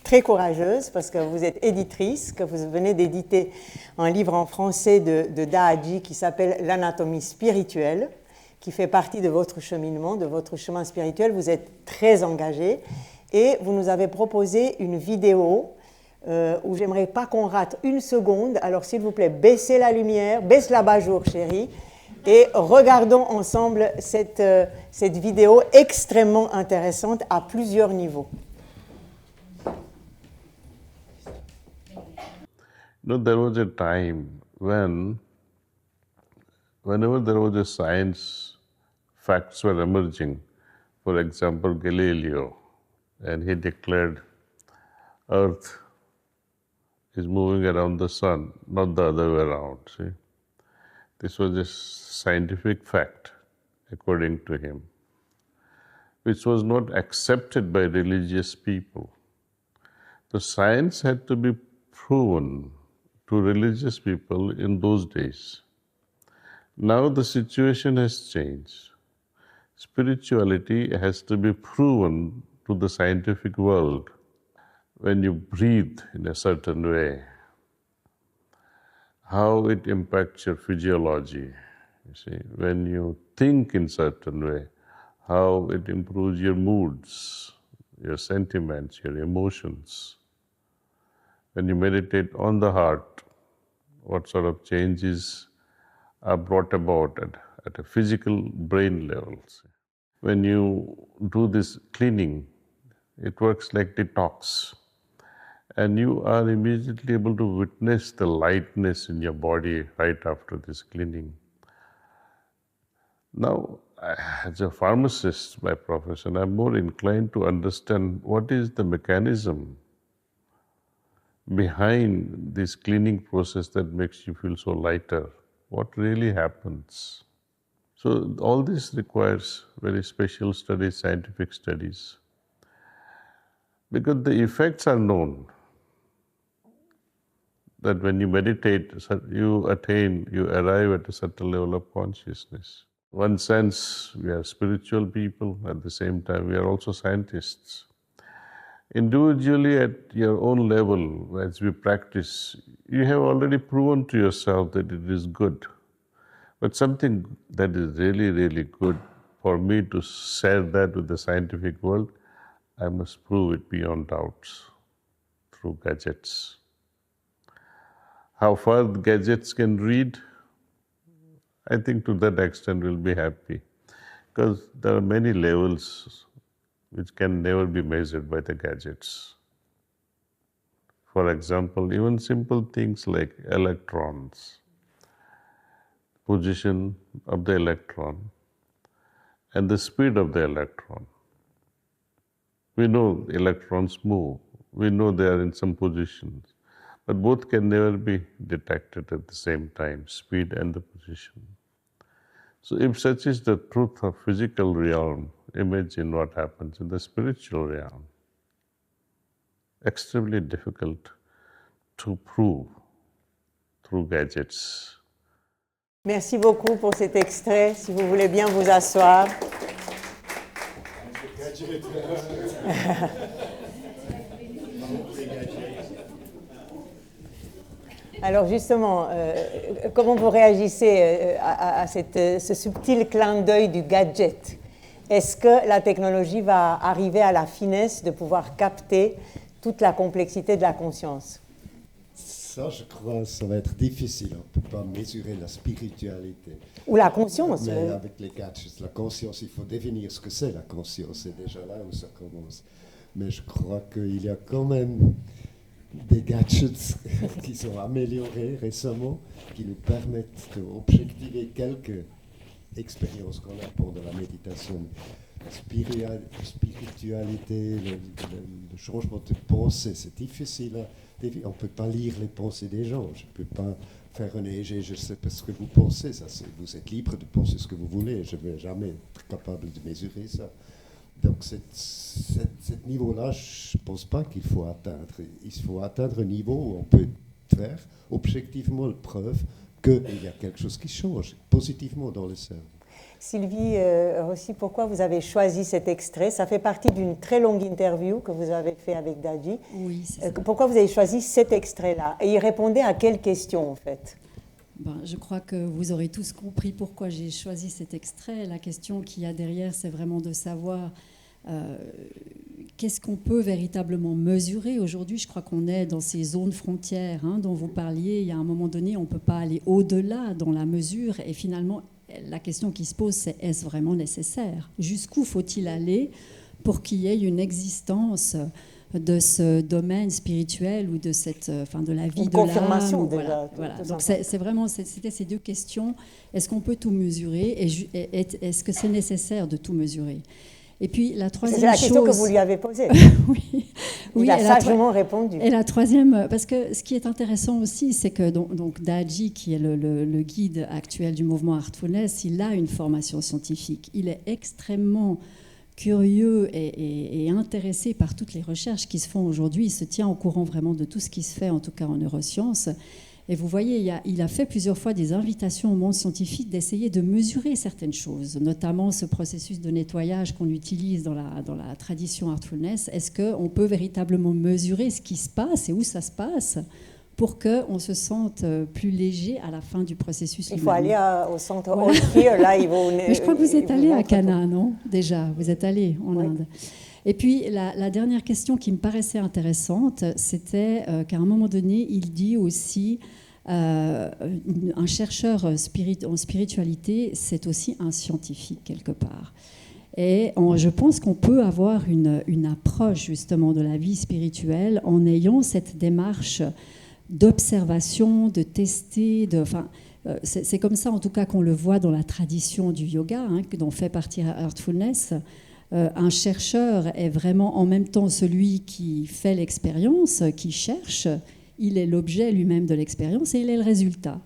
très courageuse parce que vous êtes éditrice, que vous venez d'éditer un livre en français de Dahaji qui s'appelle L'anatomie spirituelle, qui fait partie de votre cheminement, de votre chemin spirituel. Vous êtes très engagée et vous nous avez proposé une vidéo où j'aimerais pas qu'on rate une seconde. Alors s'il vous plaît, baissez la lumière, baisse l'abat-jour chérie, et regardons ensemble cette vidéo extrêmement intéressante à plusieurs niveaux. There was a time whenever there was a science, facts were emerging. For example, Galileo, and he declared Earth is moving around the sun, not the other way around. See, this was a scientific fact, according to him, which was not accepted by religious people. The science had to be proven to religious people in those days. Now the situation has changed. Spirituality has to be proven to the scientific world. When you breathe in a certain way, how it impacts your physiology. You see, when you think in a certain way, how it improves your moods, your sentiments, your emotions. When you meditate on the heart, what sort of changes are brought about at a physical brain level. When you do this cleaning, it works like detox. And you are immediately able to witness the lightness in your body right after this cleaning. Now, as a pharmacist by profession, I'm more inclined to understand what is the mechanism behind this cleaning process that makes you feel so lighter. What really happens? So all this requires very special studies, scientific studies, because the effects are known. That when you meditate, you arrive at a certain level of consciousness. One sense, we are spiritual people, at the same time we are also scientists. Individually at your own level, as we practice, you have already proven to yourself that it is good. But something that is really, really good, for me to share that with the scientific world, I must prove it beyond doubts through gadgets. How far the gadgets can read, I think to that extent we'll be happy, because there are many levels which can never be measured by the gadgets. For example, even simple things like electrons, position of the electron and the speed of the electron. We know electrons move, we know they are in some positions, but both can never be detected at the same time, speed and the position. So if such is the truth of physical realm, imagine what happens in the spiritual realm. Extremely difficult to prove through gadgets. Merci beaucoup pour cet extrait. Si vous voulez bien vous asseoir. Alors justement, comment vous réagissez à ce subtil clin d'œil du gadget? Est-ce que la technologie va arriver à la finesse de pouvoir capter toute la complexité de la conscience? Ça, je crois, ça va être difficile. On ne peut pas mesurer la spiritualité. Ou la conscience. Mais avec les gadgets, la conscience, il faut définir ce que c'est la conscience. C'est déjà là où ça commence. Mais je crois qu'il y a quand même des gadgets qui sont améliorés récemment, qui nous permettent d'objectiver quelques expériences qu'on a pendant la méditation. La spiritualité, le changement de pensée, c'est difficile. On ne peut pas lire les pensées des gens. Je ne peux pas faire un EEG, je sais pas ce que vous pensez. Vous êtes libre de penser ce que vous voulez. Je ne vais jamais être capable de mesurer ça. Donc, ce niveau-là, je ne pense pas qu'il faut atteindre. Il faut atteindre un niveau où on peut faire objectivement la preuve qu'il y a quelque chose qui change positivement dans le cerveau. Sylvie Rossi, pourquoi vous avez choisi cet extrait? Ça fait partie d'une très longue interview que vous avez fait avec Daji. Oui, c'est ça. Pourquoi vous avez choisi cet extrait-là? Et il répondait à quelle question, en fait? Je crois que vous aurez tous compris pourquoi j'ai choisi cet extrait. La question qu'il y a derrière, c'est vraiment de savoir qu'est-ce qu'on peut véritablement mesurer. Aujourd'hui, je crois qu'on est dans ces zones frontières dont vous parliez. Il y a un moment donné, on ne peut pas aller au-delà dans la mesure. Et finalement, la question qui se pose, c'est est-ce vraiment nécessaire? Jusqu'où faut-il aller pour qu'il y ait une existence de ce domaine spirituel ou de de la vie de l'âme? Confirmation déjà. Voilà. Donc c'était ces deux questions. Est-ce qu'on peut tout mesurer et est-ce que c'est nécessaire de tout mesurer? Et puis la troisième chose... C'est la question que vous lui avez posée. Oui, il a sagement répondu. Et la troisième, parce que ce qui est intéressant aussi, c'est que donc Daji, qui est le guide actuel du mouvement Heartfulness, il a une formation scientifique. Il est extrêmement curieux et intéressé par toutes les recherches qui se font aujourd'hui. Il se tient au courant vraiment de tout ce qui se fait, en tout cas en neurosciences. Et vous voyez, il a fait plusieurs fois des invitations au monde scientifique d'essayer de mesurer certaines choses, notamment ce processus de nettoyage qu'on utilise dans la tradition Heartfulness. Est-ce qu'on peut véritablement mesurer ce qui se passe et où ça se passe pour qu'on se sente plus léger à la fin du processus? Il faut aller au centre All Fear, là, Mais je crois que vous êtes allé à Cana, non? Déjà, vous êtes allé en Inde. Et puis la dernière question qui me paraissait intéressante, c'était qu'à un moment donné, il dit aussi, un chercheur en spiritualité, c'est aussi un scientifique quelque part. Et je pense qu'on peut avoir une approche justement de la vie spirituelle en ayant cette démarche d'observation, de tester, c'est comme ça en tout cas qu'on le voit dans la tradition du yoga, dont fait partie Heartfulness. Un chercheur est vraiment en même temps celui qui fait l'expérience, qui cherche, il est l'objet lui-même de l'expérience et il est le résultat.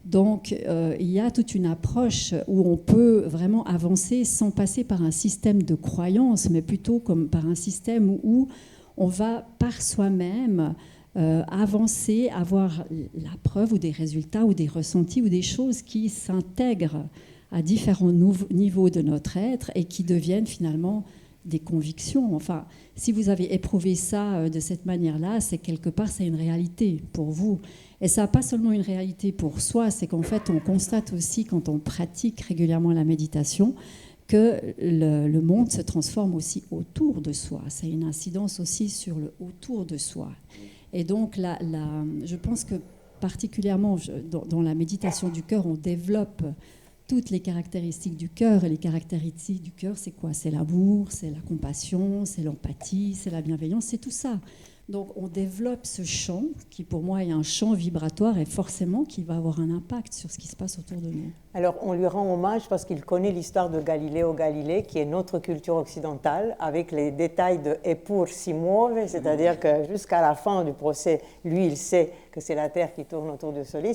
Donc il y a toute une approche où on peut vraiment avancer sans passer par un système de croyance, mais plutôt comme par un système où on va par soi-même avancer, avoir la preuve ou des résultats ou des ressentis ou des choses qui s'intègrent à différents niveaux de notre être et qui deviennent finalement des convictions. Enfin, si vous avez éprouvé ça de cette manière-là, c'est quelque part, c'est une réalité pour vous. Et ça n'a pas seulement une réalité pour soi, c'est qu'en fait, on constate aussi quand on pratique régulièrement la méditation que le monde se transforme aussi autour de soi. Ça a une incidence aussi sur le autour de soi. Et donc, je pense que particulièrement dans la méditation du cœur, on développe toutes les caractéristiques du cœur. Et les caractéristiques du cœur, c'est quoi? C'est l'amour, c'est la compassion, c'est l'empathie, c'est la bienveillance, c'est tout ça. Donc on développe ce champ qui pour moi est un champ vibratoire et forcément qui va avoir un impact sur ce qui se passe autour de nous. Alors on lui rend hommage parce qu'il connaît l'histoire de Galiléo Galilée qui est notre culture occidentale avec les détails de Eppur si muove, c'est-à-dire que jusqu'à la fin du procès, lui il sait que c'est la Terre qui tourne autour du Soleil.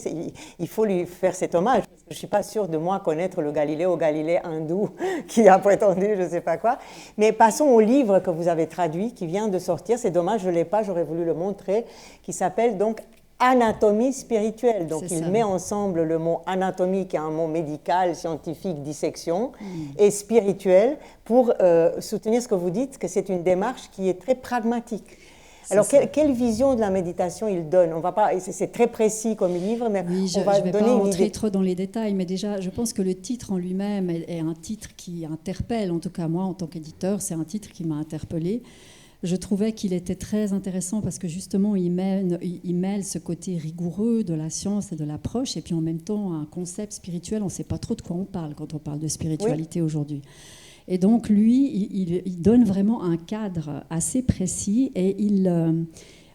Il faut lui faire cet hommage. Je ne suis pas sûre de moi connaître le Galiléo Galilée hindou qui a prétendu je ne sais pas quoi. Mais passons au livre que vous avez traduit, qui vient de sortir. C'est dommage, je ne l'ai pas, j'aurais voulu le montrer, qui s'appelle donc Anatomie spirituelle. Donc il met ensemble le mot anatomie, qui est un mot médical, scientifique, dissection, et spirituel, pour soutenir ce que vous dites, que c'est une démarche qui est très pragmatique. Alors, quelle vision de la méditation il donne? On va pas, c'est très précis comme livre, mais oui, on va donner une idée. Je ne vais pas rentrer trop dans les détails, mais déjà, je pense que le titre en lui-même est un titre qui interpelle, en tout cas moi, en tant qu'éditeur, c'est un titre qui m'a interpellée. Je trouvais qu'il était très intéressant parce que justement, il mêle ce côté rigoureux de la science et de l'approche, et puis en même temps, un concept spirituel, on ne sait pas trop de quoi on parle quand on parle de spiritualité aujourd'hui. Et donc, lui, il donne vraiment un cadre assez précis et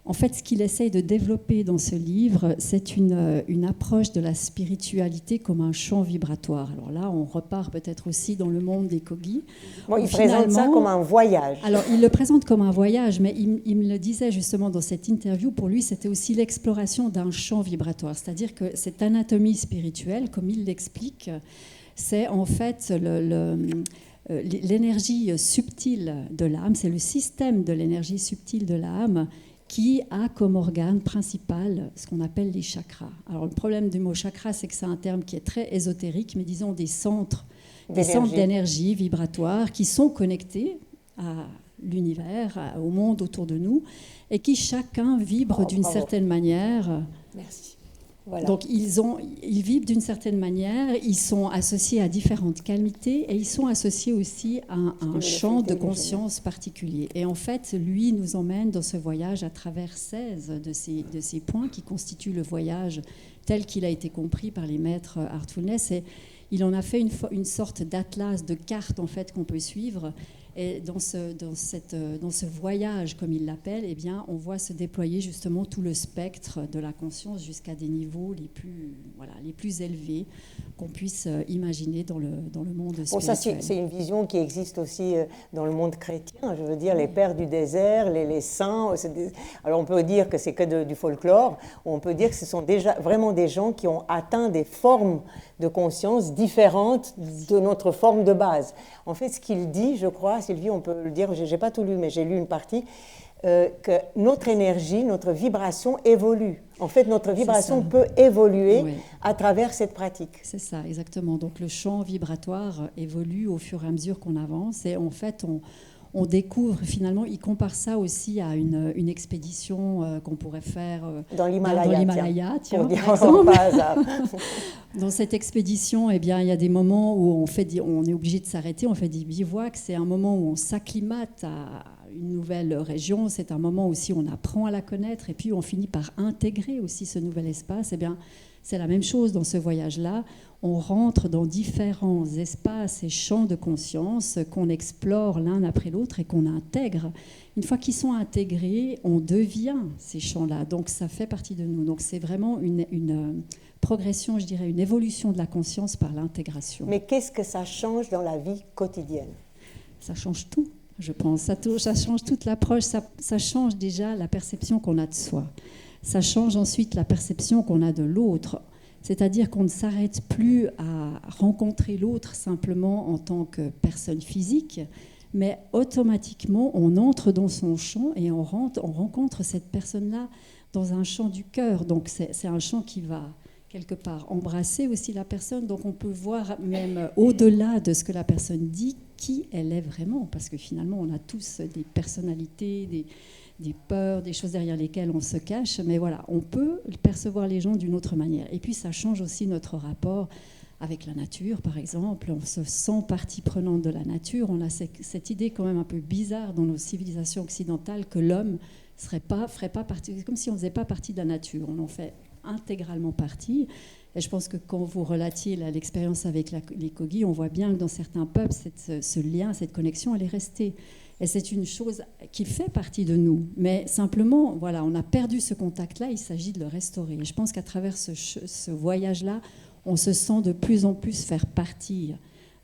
en fait, ce qu'il essaye de développer dans ce livre, c'est une approche de la spiritualité comme un champ vibratoire. Alors là, on repart peut-être aussi dans le monde des Kogi. Bon, il présente ça comme un voyage. Alors, il le présente comme un voyage, mais il me le disait justement dans cette interview, pour lui, c'était aussi l'exploration d'un champ vibratoire. C'est-à-dire que cette anatomie spirituelle, comme il l'explique, c'est en fait l'énergie subtile de l'âme, c'est le système de l'énergie subtile de l'âme qui a comme organe principal ce qu'on appelle les chakras. Alors le problème du mot chakra, c'est que c'est un terme qui est très ésotérique, mais disons des centres d'énergie vibratoire qui sont connectés à l'univers, au monde autour de nous, et qui chacun vibre d'une certaine manière. Merci. Voilà. Donc ils vibrent d'une certaine manière, ils sont associés à différentes qualités et ils sont associés aussi à un champ de conscience particulier. Et en fait, lui nous emmène dans ce voyage à travers 16 de ces points qui constituent le voyage tel qu'il a été compris par les maîtres Heartfulness. Et il en a fait une sorte d'atlas, de carte en fait qu'on peut suivre. Et dans ce voyage, comme il l'appelle, eh bien, on voit se déployer justement tout le spectre de la conscience jusqu'à des niveaux les plus élevés qu'on puisse imaginer dans le monde spirituel. Bon, ça, c'est une vision qui existe aussi dans le monde chrétien. Je veux dire, les pères du désert, les saints. Alors, on peut dire que c'est que du folklore, ou on peut dire que ce sont déjà vraiment des gens qui ont atteint des formes de conscience différentes de notre forme de base. En fait, ce qu'il dit, je crois, Sylvie, on peut le dire, je n'ai pas tout lu, mais j'ai lu une partie, que notre énergie, notre vibration évolue. En fait, notre vibration peut évoluer à travers cette pratique. C'est ça, exactement. Donc, le champ vibratoire évolue au fur et à mesure qu'on avance. Et en fait, on découvre, finalement, il compare ça aussi à une expédition qu'on pourrait faire dans l'Himalaya, tiens, par exemple. Dans cette expédition, eh bien, il y a des moments où on est obligé de s'arrêter, on fait des bivouacs, c'est un moment où on s'acclimate à une nouvelle région, c'est un moment aussi où on apprend à la connaître et puis on finit par intégrer aussi ce nouvel espace. Eh bien, c'est la même chose dans ce voyage-là. On rentre dans différents espaces et champs de conscience qu'on explore l'un après l'autre et qu'on intègre. Une fois qu'ils sont intégrés, on devient ces champs-là. Donc, ça fait partie de nous. Donc, c'est vraiment une progression, je dirais, une évolution de la conscience par l'intégration. Mais qu'est-ce que ça change dans la vie quotidienne? Ça change tout, je pense. Ça change toute l'approche. Ça change déjà la perception qu'on a de soi. Ça change ensuite la perception qu'on a de l'autre. C'est-à-dire qu'on ne s'arrête plus à rencontrer l'autre simplement en tant que personne physique, mais automatiquement, on entre dans son champ et on rencontre cette personne-là dans un champ du cœur. Donc, c'est un champ qui va quelque part embrasser aussi la personne. Donc, on peut voir même au-delà de ce que la personne dit, qui elle est vraiment. Parce que finalement, on a tous des personnalités, des peurs, des choses derrière lesquelles on se cache. Mais voilà, on peut percevoir les gens d'une autre manière. Et puis, ça change aussi notre rapport avec la nature, par exemple. On se sent partie prenante de la nature. On a cette idée quand même un peu bizarre dans nos civilisations occidentales que l'homme ferait pas partie, comme si on ne faisait pas partie de la nature. On en fait intégralement partie. Et je pense que quand vous relatiez l'expérience avec les Kogi, on voit bien que dans certains peuples, ce lien, cette connexion, elle est restée. Et c'est une chose qui fait partie de nous. Mais simplement, voilà, on a perdu ce contact-là, il s'agit de le restaurer. Et je pense qu'à travers ce voyage-là, on se sent de plus en plus faire partie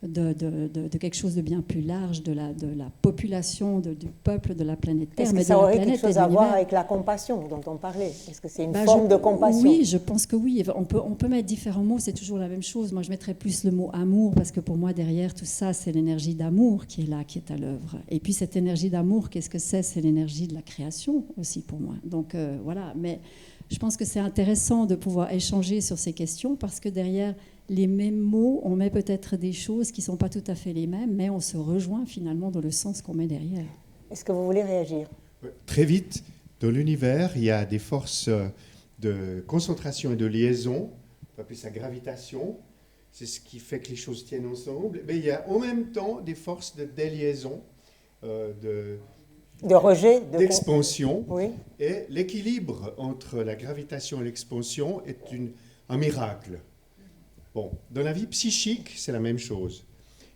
de quelque chose de bien plus large, de la population, du peuple de la planète Terre. Est-ce que ça aurait quelque chose à voir avec la compassion dont on parlait? Est-ce que c'est une forme de compassion? Oui, je pense que oui. On peut mettre différents mots, c'est toujours la même chose. Moi, je mettrais plus le mot amour, parce que pour moi, derrière tout ça, c'est l'énergie d'amour qui est là, qui est à l'œuvre. Et puis cette énergie d'amour, qu'est-ce que c'est? C'est l'énergie de la création aussi pour moi. Donc voilà, mais je pense que c'est intéressant de pouvoir échanger sur ces questions, parce que derrière les mêmes mots, on met peut-être des choses qui ne sont pas tout à fait les mêmes, mais on se rejoint finalement dans le sens qu'on met derrière. Est-ce que vous voulez réagir? Très vite, dans l'univers, il y a des forces de concentration et de liaison, on peut appeler ça gravitation, c'est ce qui fait que les choses tiennent ensemble, mais il y a en même temps des forces de déliaison, de rejet, d'expansion, oui. Et l'équilibre entre la gravitation et l'expansion est un miracle. Bon, dans la vie psychique, c'est la même chose.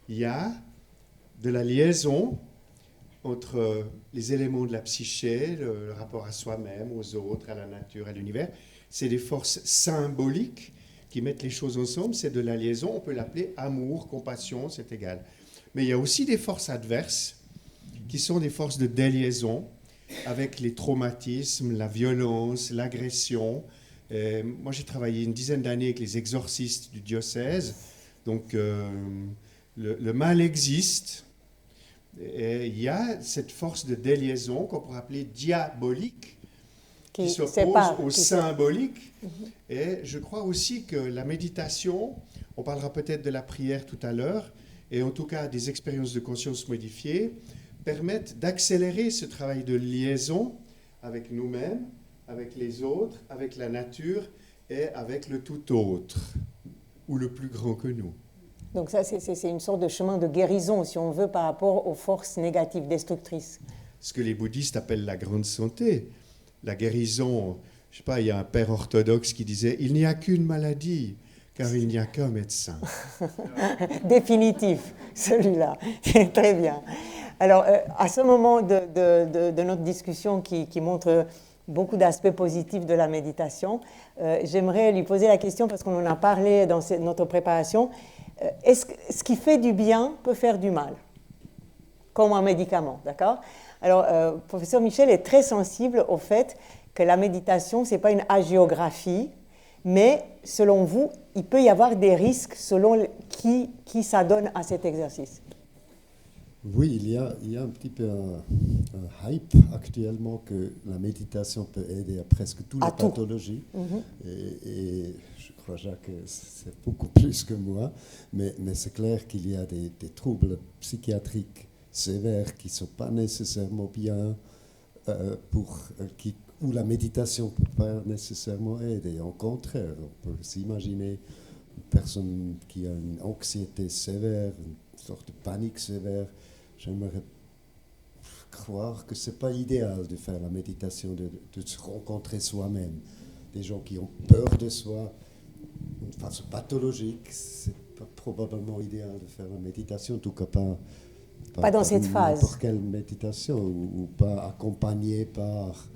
Il y a de la liaison entre les éléments de la psyché, le rapport à soi-même, aux autres, à la nature, à l'univers. C'est des forces symboliques qui mettent les choses ensemble. C'est de la liaison, on peut l'appeler amour, compassion, c'est égal. Mais il y a aussi des forces adverses qui sont des forces de déliaison avec les traumatismes, la violence, l'agression. Moi, j'ai travaillé une dizaine d'années avec les exorcistes du diocèse. Donc, le mal existe. Et il y a cette force de déliaison qu'on pourrait appeler diabolique, qui s'oppose au symbolique. Et je crois aussi que la méditation, on parlera peut-être de la prière tout à l'heure, et en tout cas des expériences de conscience modifiées, permettent d'accélérer ce travail de liaison avec nous-mêmes, avec les autres, avec la nature et avec le tout autre, ou le plus grand que nous. Donc ça, c'est une sorte de chemin de guérison, si on veut, par rapport aux forces négatives, destructrices. Ce que les bouddhistes appellent la grande santé, la guérison. Je ne sais pas, il y a un père orthodoxe qui disait « Il n'y a qu'une maladie, car il n'y a qu'un médecin. » Définitif, celui-là. Très bien. Alors, à ce moment de notre discussion qui montre beaucoup d'aspects positifs de la méditation, j'aimerais lui poser la question, parce qu'on en a parlé dans notre préparation, est-ce que ce qui fait du bien peut faire du mal, comme un médicament, d'accord? Alors, professeur Michel est très sensible au fait que la méditation, ce n'est pas une hagiographie, mais selon vous, il peut y avoir des risques selon qui s'adonne à cet exercice. Oui, il y a un petit peu un hype actuellement que la méditation peut aider à presque toutes les pathologies. Et je crois, Jacques, que c'est beaucoup plus que moi. Mais c'est clair qu'il y a des troubles psychiatriques sévères qui ne sont pas nécessairement bien, où la méditation ne peut pas nécessairement aider. Au contraire, on peut s'imaginer une personne qui a une anxiété sévère, une sorte de panique sévère. J'aimerais croire que c'est pas idéal de faire la méditation, de se rencontrer soi-même. Des gens qui ont peur de soi, une phase pathologique, c'est pas probablement idéal de faire la méditation, en tout cas pas dans cette phase. N'importe quelle méditation, ou pas accompagné par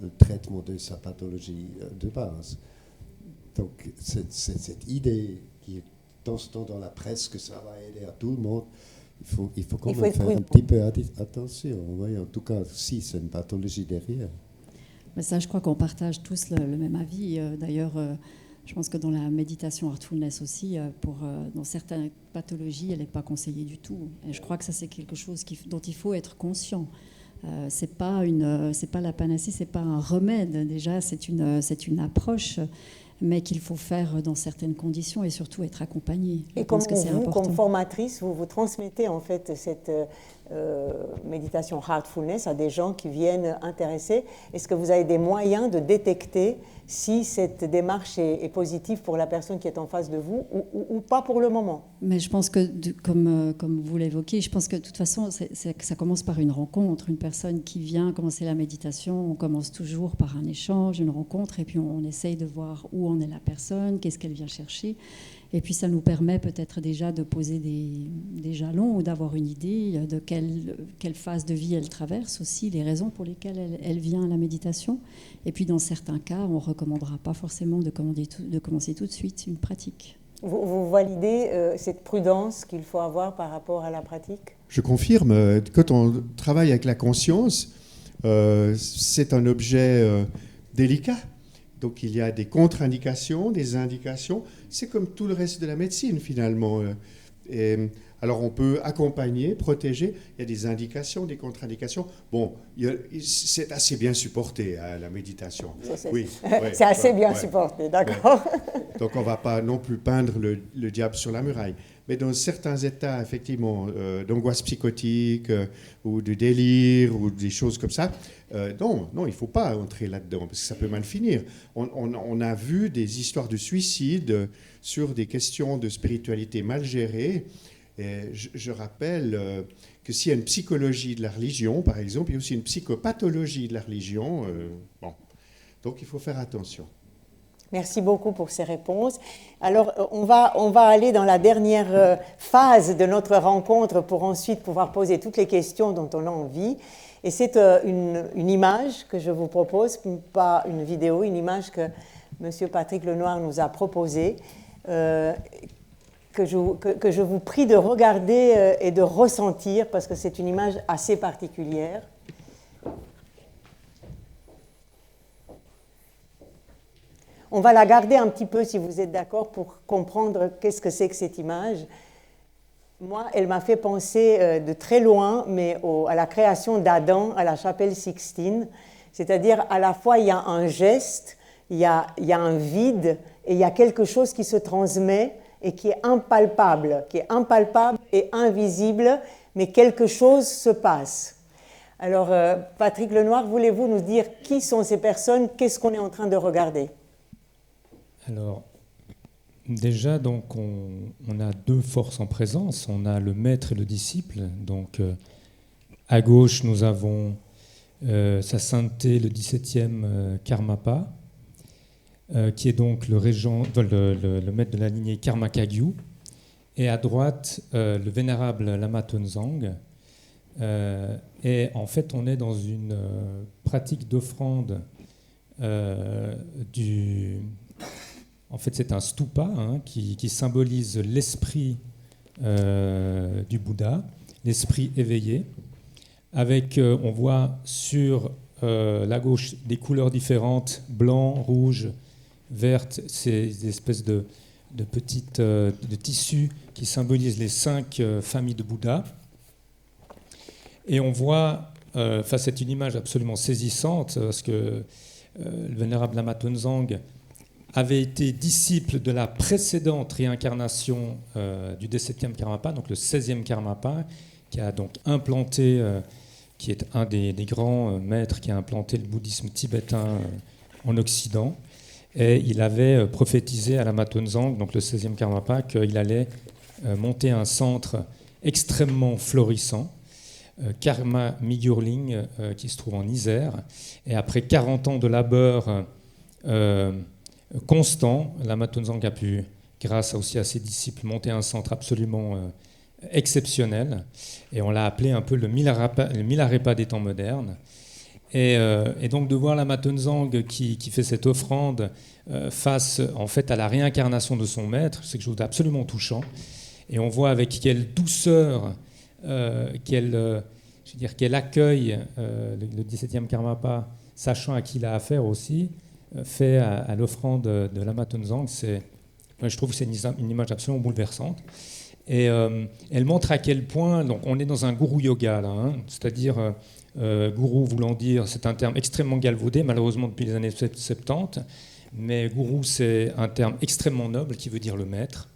le traitement de sa pathologie de base. Donc cette idée qui est dans ce temps dans la presse que ça va aider à tout le monde, il faut quand même faire un petit peu attention. Oui, en tout cas, si c'est une pathologie derrière. Mais ça, je crois qu'on partage tous le même avis. D'ailleurs, je pense que dans la méditation Heartfulness aussi, dans certaines pathologies, elle n'est pas conseillée du tout. Et je crois que ça, c'est quelque chose dont il faut être conscient. C'est pas la panacée, c'est pas un remède. Déjà, c'est une approche, mais qu'il faut faire dans certaines conditions et surtout être accompagné. Et comme vous, comme formatrice, vous transmettez en fait cette méditation Heartfulness à des gens qui viennent intéressés. Est-ce que vous avez des moyens de détecter si cette démarche est positive pour la personne qui est en face de vous ou pas pour le moment? Mais je pense que, comme vous l'évoquez, je pense que de toute façon, ça commence par une rencontre. Une personne qui vient commencer la méditation, on commence toujours par un échange, une rencontre, et puis on essaye de voir où en est la personne, qu'est-ce qu'elle vient chercher. Et puis ça nous permet peut-être déjà de poser des jalons ou d'avoir une idée de quelle phase de vie elle traverse aussi, les raisons pour lesquelles elle vient à la méditation. Et puis dans certains cas, on ne recommandera pas forcément de commencer tout de suite une pratique. Vous validez cette prudence qu'il faut avoir par rapport à la pratique? Je confirme, quand on travaille avec la conscience, c'est un objet délicat. Donc il y a des contre-indications, des indications. C'est comme tout le reste de la médecine finalement. Alors on peut accompagner, protéger. Il y a des indications, des contre-indications. Bon, c'est assez bien supporté, hein, la méditation. Oui, c'est assez bien supporté, d'accord. Ouais. Donc on ne va pas non plus peindre le diable sur la muraille. Mais dans certains états, effectivement, d'angoisse psychotique ou de délire ou des choses comme ça, non, il ne faut pas entrer là-dedans parce que ça peut mal finir. On a vu des histoires de suicide sur des questions de spiritualité mal gérées. Et je rappelle que s'il y a une psychologie de la religion, par exemple, il y a aussi une psychopathologie de la religion. Bon. Donc il faut faire attention. Merci beaucoup pour ces réponses. Alors, on va aller dans la dernière phase de notre rencontre pour ensuite pouvoir poser toutes les questions dont on a envie. Et c'est une image que je vous propose, pas une vidéo, une image que M. Patrick Lenoir nous a proposée, que je vous prie de regarder et de ressentir, parce que c'est une image assez particulière. On va la garder un petit peu, si vous êtes d'accord, pour comprendre qu'est-ce que c'est que cette image. Moi, elle m'a fait penser de très loin, mais à la création d'Adam à la chapelle Sixtine. C'est-à-dire, à la fois, il y a un geste, il y a un vide, et il y a quelque chose qui se transmet et qui est impalpable et invisible, mais quelque chose se passe. Alors, Patrick Lenoir, voulez-vous nous dire qui sont ces personnes, qu'est-ce qu'on est en train de regarder ? Alors, déjà, donc, on a deux forces en présence. On a le maître et le disciple. Donc, à gauche, nous avons Sa Sainteté, le 17e Karmapa, qui est donc le maître de la lignée Karma Kagyu. Et à droite, le vénérable Lama Tenzang. Et en fait, on est dans une pratique d'offrande En fait, c'est un stupa qui symbolise l'esprit du Bouddha, l'esprit éveillé, avec, on voit sur la gauche des couleurs différentes, blanc, rouge, verte, ces espèces de petites de tissus qui symbolisent les 5 familles de Bouddha. Et on voit, c'est une image absolument saisissante, parce que le vénérable Lama Tenzang avait été disciple de la précédente réincarnation du 17e Karmapa, donc le 16e Karmapa, qui a donc implanté, qui est un des grands maîtres qui a implanté le bouddhisme tibétain en Occident. Et il avait prophétisé à Lama Tenzang, donc le 16e Karmapa, qu'il allait monter un centre extrêmement florissant, Karma Migurling, qui se trouve en Isère. Et après 40 ans de labeur constant, Lama Tongzang a pu, grâce aussi à ses disciples, monter un centre absolument exceptionnel. Et on l'a appelé un peu le Milarepa des temps modernes. Et donc de voir Lama Tongzang qui fait cette offrande face en fait à la réincarnation de son maître, c'est quelque chose d'absolument touchant. Et on voit avec quelle douceur qu'elle accueille le 17e Karmapa, sachant à qui il a affaire aussi, fait à l'offrande de Lama Tongzang. Je trouve que c'est une image absolument bouleversante. Et elle montre à quel point, donc on est dans un gourou yoga là, hein, c'est-à-dire gourou voulant dire, c'est un terme extrêmement galvaudé malheureusement depuis les années 70, mais gourou c'est un terme extrêmement noble qui veut dire le maître.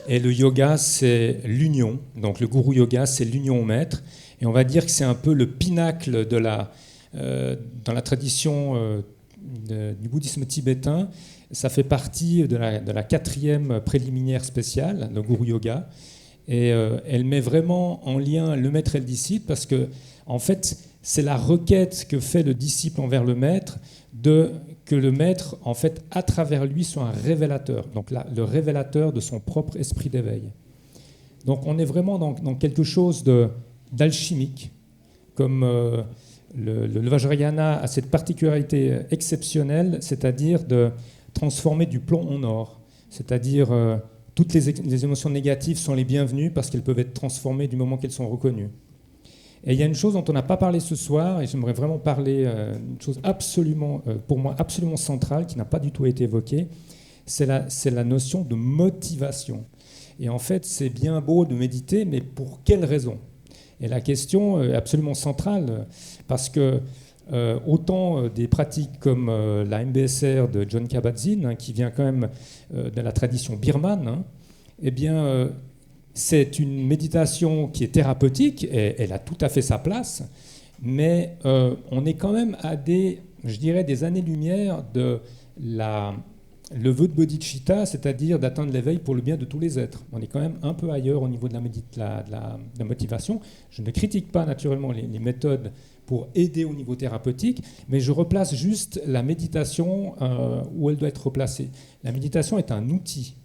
Et le yoga c'est l'union, donc le gourou yoga c'est l'union au maître, et on va dire que c'est un peu le pinacle de dans la tradition du bouddhisme tibétain. Ça fait partie de la 4e préliminaire spéciale, le Guru Yoga. Et elle met vraiment en lien le maître et le disciple parce que, en fait, c'est la requête que fait le disciple envers le maître que le maître, en fait, à travers lui, soit un révélateur. Donc, le révélateur de son propre esprit d'éveil. Donc, on est vraiment dans quelque chose d'alchimique. Comme le Vajrayana a cette particularité exceptionnelle, c'est-à-dire de transformer du plomb en or, c'est-à-dire toutes les émotions négatives sont les bienvenues parce qu'elles peuvent être transformées du moment qu'elles sont reconnues. Et il y a une chose dont on n'a pas parlé ce soir, et j'aimerais vraiment parler, une chose absolument, pour moi, absolument centrale, qui n'a pas du tout été évoquée, c'est la notion de motivation. Et en fait, c'est bien beau de méditer, mais pour quelle raison ? Et la question est absolument centrale, parce que autant des pratiques comme la MBSR de John Kabat-Zinn, hein, qui vient quand même de la tradition birmane, hein, eh bien, c'est une méditation qui est thérapeutique, et elle a tout à fait sa place, mais on est quand même à des années-lumière de le vœu de bodhicitta, c'est-à-dire d'atteindre l'éveil pour le bien de tous les êtres. On est quand même un peu ailleurs au niveau de la motivation. Je ne critique pas naturellement les méthodes pour aider au niveau thérapeutique, mais je replace juste la méditation où elle doit être replacée. La méditation est un outil,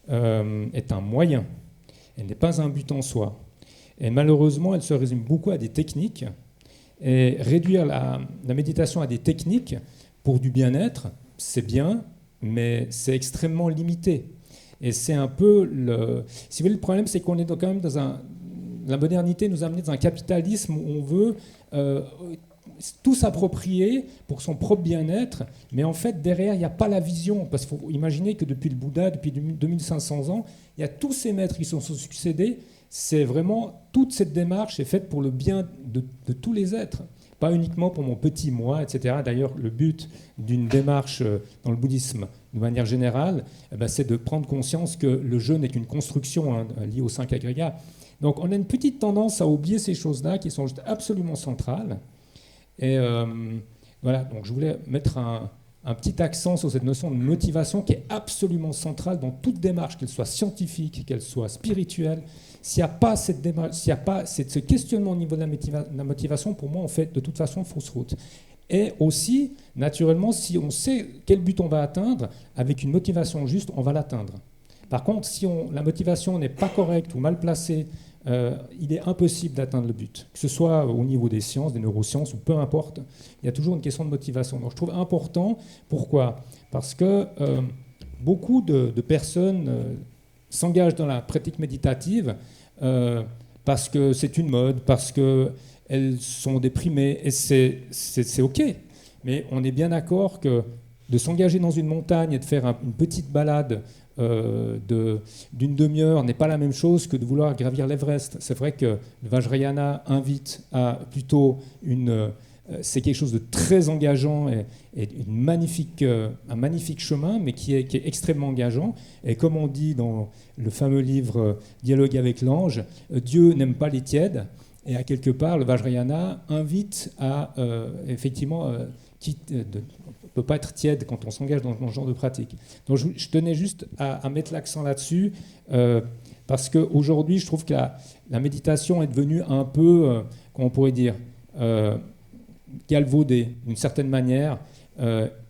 est un moyen. Elle n'est pas un but en soi. Et malheureusement, elle se résume beaucoup à des techniques. Et réduire la méditation à des techniques pour du bien-être, c'est bien, mais c'est extrêmement limité. Et c'est un peu Si vous voulez, le problème, c'est qu'on est quand même dans la modernité nous a amené dans un capitalisme où on veut tout s'approprier pour son propre bien-être, mais en fait, derrière, il n'y a pas la vision. Parce qu'il faut imaginer que depuis le Bouddha, depuis 2500 ans, il y a tous ces maîtres qui sont succédés. C'est vraiment, toute cette démarche est faite pour le bien de tous les êtres. Pas uniquement pour mon petit moi, etc. D'ailleurs, le but d'une démarche dans le bouddhisme, de manière générale, c'est de prendre conscience que le jeu n'est qu'une construction liée aux 5 agrégats. Donc on a une petite tendance à oublier ces choses-là qui sont juste absolument centrales. Et voilà, donc je voulais mettre un petit accent sur cette notion de motivation qui est absolument centrale dans toute démarche, qu'elle soit scientifique, qu'elle soit spirituelle. S'il n'y a pas cette démarche, s'il n'y a pas ce questionnement au niveau de la motivation, pour moi, on fait de toute façon fausse route. Et aussi, naturellement, si on sait quel but on va atteindre, avec une motivation juste, on va l'atteindre. Par contre, si la motivation n'est pas correcte ou mal placée, il est impossible d'atteindre le but. Que ce soit au niveau des sciences, des neurosciences, ou peu importe, il y a toujours une question de motivation. Donc je trouve important, pourquoi ? Parce que beaucoup de personnes s'engagent dans la pratique méditative parce que c'est une mode, parce qu'elles sont déprimées, et c'est OK. Mais on est bien d'accord que de s'engager dans une montagne et de faire une petite balade d'une demi-heure n'est pas la même chose que de vouloir gravir l'Everest. C'est vrai que le Vajrayana invite à plutôt c'est quelque chose de très engageant et un magnifique chemin, mais qui est extrêmement engageant. Et comme on dit dans le fameux livre Dialogue avec l'ange, Dieu n'aime pas les tièdes. Et à quelque part, le Vajrayana invite à effectivement on ne peut pas être tiède quand on s'engage dans ce genre de pratique. Donc je tenais juste à mettre l'accent là-dessus, parce qu'aujourd'hui, je trouve que la méditation est devenue un peu, comment on pourrait dire, galvaudée, d'une certaine manière,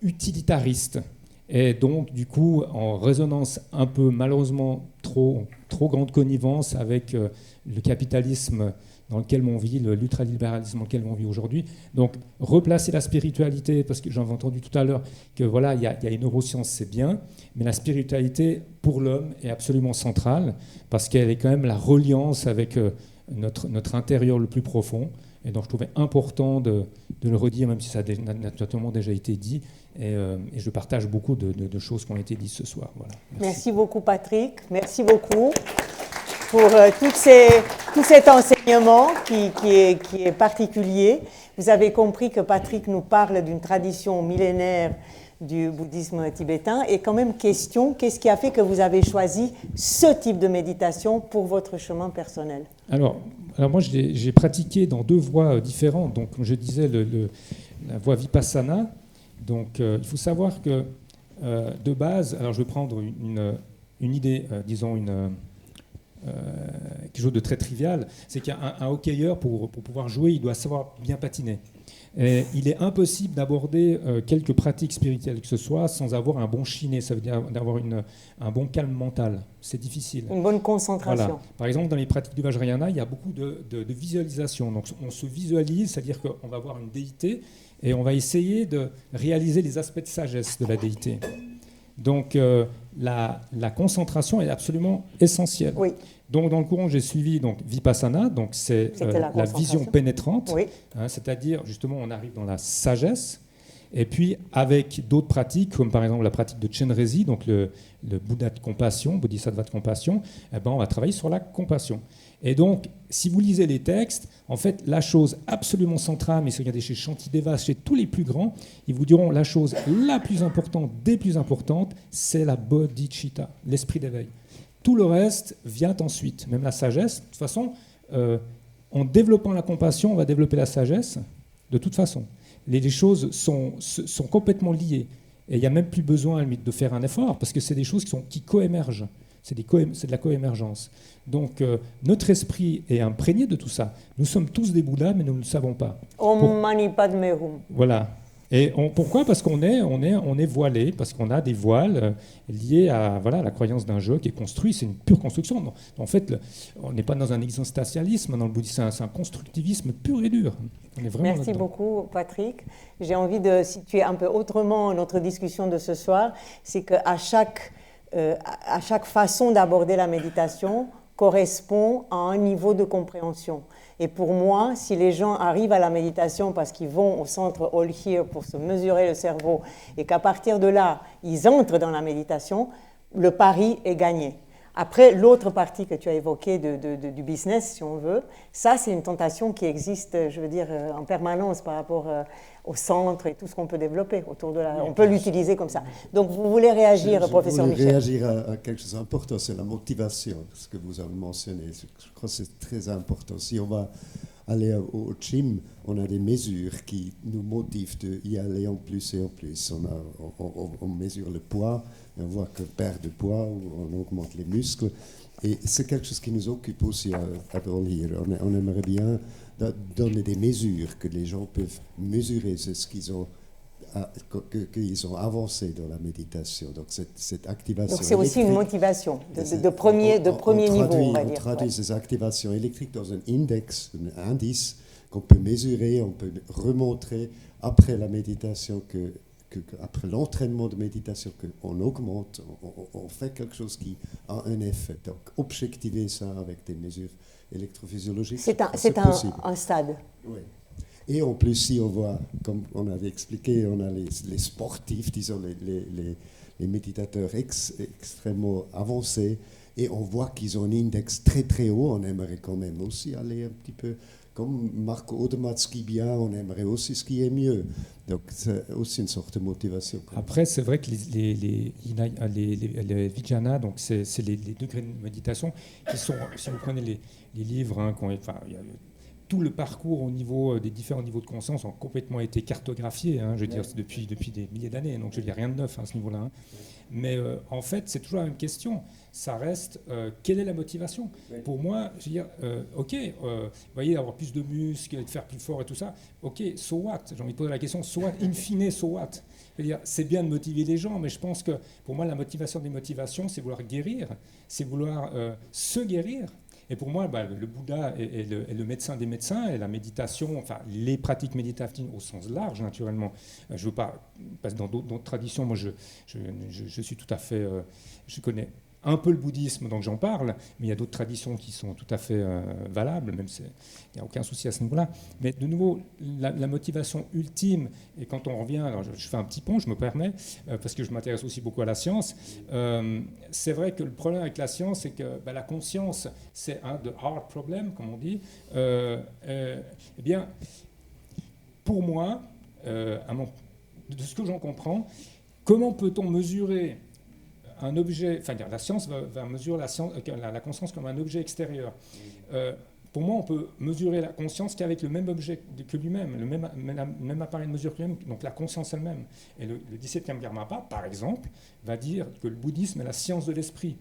utilitariste. Et donc, du coup, en résonance un peu, malheureusement, trop grande connivence avec le capitalisme dans lequel on vit, l'ultralibéralisme dans lequel on vit aujourd'hui. Donc, replacer la spiritualité, parce que j'en ai entendu tout à l'heure que voilà, il y a une neuroscience, c'est bien, mais la spiritualité, pour l'homme, est absolument centrale, parce qu'elle est quand même la reliance avec notre intérieur le plus profond. Et donc, je trouvais important de le redire, même si ça a naturellement déjà été dit. Et je partage beaucoup de choses qui ont été dites ce soir. Voilà. Merci beaucoup, Patrick. Merci beaucoup pour tout cet enseignement qui est particulier. Vous avez compris que Patrick nous parle d'une tradition millénaire du bouddhisme tibétain. Et quand même, question, qu'est-ce qui a fait que vous avez choisi ce type de méditation pour votre chemin personnel? Alors moi, j'ai pratiqué dans 2 voies différentes. Donc, comme je disais, la voie Vipassana. Donc, il faut savoir que, de base, alors je vais prendre une idée, disons, quelque chose de très trivial, c'est qu'un hockeyeur, pour pouvoir jouer, il doit savoir bien patiner. Et il est impossible d'aborder quelque pratique spirituelle que ce soit sans avoir un bon shiné, ça veut dire d'avoir un bon calme mental. C'est difficile. Une bonne concentration. Voilà. Par exemple, dans les pratiques du Vajrayana, il y a beaucoup de visualisation. Donc, on se visualise, c'est-à-dire qu'on va voir une déité et on va essayer de réaliser les aspects de sagesse de la déité. Donc, la concentration est absolument essentielle. Oui. Donc, dans le courant, j'ai suivi Vipassana, donc c'est la vision pénétrante, oui. C'est-à-dire, justement, on arrive dans la sagesse, et puis avec d'autres pratiques, comme par exemple la pratique de Chenrezig, donc le Bouddha de compassion, Bodhisattva de compassion, eh ben, on va travailler sur la compassion. Et donc, si vous lisez les textes, en fait, la chose absolument centrale, mais si vous regardez chez Shantideva, chez tous les plus grands, ils vous diront la chose la plus importante, des plus importantes, c'est la bodhicitta, l'esprit d'éveil. Tout le reste vient ensuite, même la sagesse. De toute façon, en développant la compassion, on va développer la sagesse, de toute façon. Les choses sont complètement liées. Et il n'y a même plus besoin, à la limite, de faire un effort, parce que c'est des choses qui coémergent. C'est de la coémergence. Donc, notre esprit est imprégné de tout ça. Nous sommes tous des Bouddhas, mais nous ne le savons pas. Om Mani Padme Hum. Voilà. Et pourquoi ? Parce qu'on est voilé, parce qu'on a des voiles liés à la croyance d'un jeu qui est construit. C'est une pure construction. En fait, on n'est pas dans un existentialisme dans le bouddhisme, c'est un constructivisme pur et dur. On est vraiment Merci là-dedans. beaucoup, Patrick. J'ai envie de situer un peu autrement notre discussion de ce soir. C'est qu'à chaque façon d'aborder la méditation correspond à un niveau de compréhension. Et pour moi, si les gens arrivent à la méditation parce qu'ils vont au centre All Here pour se mesurer le cerveau et qu'à partir de là, ils entrent dans la méditation, le pari est gagné. Après, l'autre partie que tu as évoquée du business, si on veut, ça, c'est une tentation qui existe, je veux dire, en permanence par rapport au centre et tout ce qu'on peut développer autour de la... On peut l'utiliser comme ça. Donc, vous voulez réagir, professeur Michel? Je voulais réagir à quelque chose d'important, c'est la motivation, ce que vous avez mentionné. Je crois que c'est très important. Si on va aller au gym, on a des mesures qui nous motivent d'y aller en plus et en plus. On mesure le poids, et on voit qu'on perd de poids, ou on augmente les muscles. Et c'est quelque chose qui nous occupe aussi à All Here. On aimerait bien donner des mesures, que les gens peuvent mesurer ce qu'ils ont, qu'ils ont avancé dans la méditation. Donc cette activation. Donc c'est aussi une motivation de premier niveau, on va dire. On traduit ces activations électriques dans un indice qu'on peut mesurer, on peut remontrer après la méditation après l'entraînement de méditation, qu'on augmente, on fait quelque chose qui a un effet. Donc, objectiver ça avec des mesures électrophysiologiques, c'est un stade. Oui. Et en plus, si on voit, comme on avait expliqué, on a les sportifs, disons les méditateurs extrêmement avancés, et on voit qu'ils ont un index très très haut, on aimerait quand même aussi aller un petit peu... Comme Marco Odermatt skie bien, on aimerait aussi skier mieux. Donc, c'est aussi une sorte de motivation. Après, c'est vrai que les vijnana, donc c'est les degrés de méditation, qui sont, si vous prenez les livres, il y a tout le parcours au niveau des différents niveaux de conscience ont complètement été cartographiés, hein, je veux dire, depuis des milliers d'années, donc je veux dire rien de neuf à ce niveau-là. Hein. Mais en fait, c'est toujours la même question. Ça reste, quelle est la motivation ? Pour moi, je veux dire, ok, vous voyez, avoir plus de muscles, de faire plus fort et tout ça, ok, so what ? J'ai envie de poser la question, so what ? In fine, so what ? Je veux dire, c'est bien de motiver les gens, mais je pense que pour moi, la motivation des motivations, c'est vouloir guérir, c'est vouloir se guérir. Et pour moi, le Bouddha est le médecin des médecins, et la méditation, enfin les pratiques méditatives au sens large, naturellement. Je ne veux pas, parce que dans d'autres traditions, moi je suis tout à fait, je connais un peu le bouddhisme, donc j'en parle, mais il y a d'autres traditions qui sont tout à fait valables, même il n'y a aucun souci à ce niveau-là. Mais de nouveau, la motivation ultime, et quand on revient, alors je fais un petit pont, je me permets, parce que je m'intéresse aussi beaucoup à la science, c'est vrai que le problème avec la science, c'est que la conscience, c'est un de hard problem, comme on dit. Eh bien, pour moi, de ce que j'en comprends, comment peut-on mesurer un objet, enfin la science va mesurer la conscience comme un objet extérieur. Pour moi, on peut mesurer la conscience qu'avec le même objet que lui-même, le même appareil de mesure que lui-même, donc la conscience elle-même. Et le 17e Karmapa, par exemple, va dire que le bouddhisme est la science de l'esprit.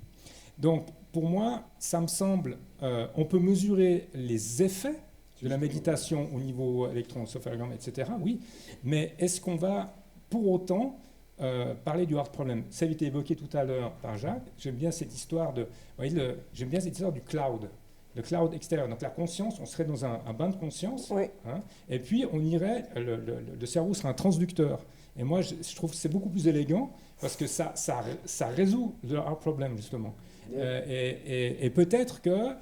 Donc, pour moi, ça me semble, on peut mesurer les effets de la méditation au niveau électroencéphalogramme, etc., oui, mais est-ce qu'on va, pour autant, parler du hard problem. Ça a été évoqué tout à l'heure par Jacques. J'aime bien cette histoire j'aime bien cette histoire du cloud, le cloud extérieur. Donc la conscience, on serait dans un bain de conscience, oui. Hein, et puis on irait, le cerveau serait un transducteur. Et moi, je trouve que c'est beaucoup plus élégant parce que ça résout le hard problem justement. Et peut-être que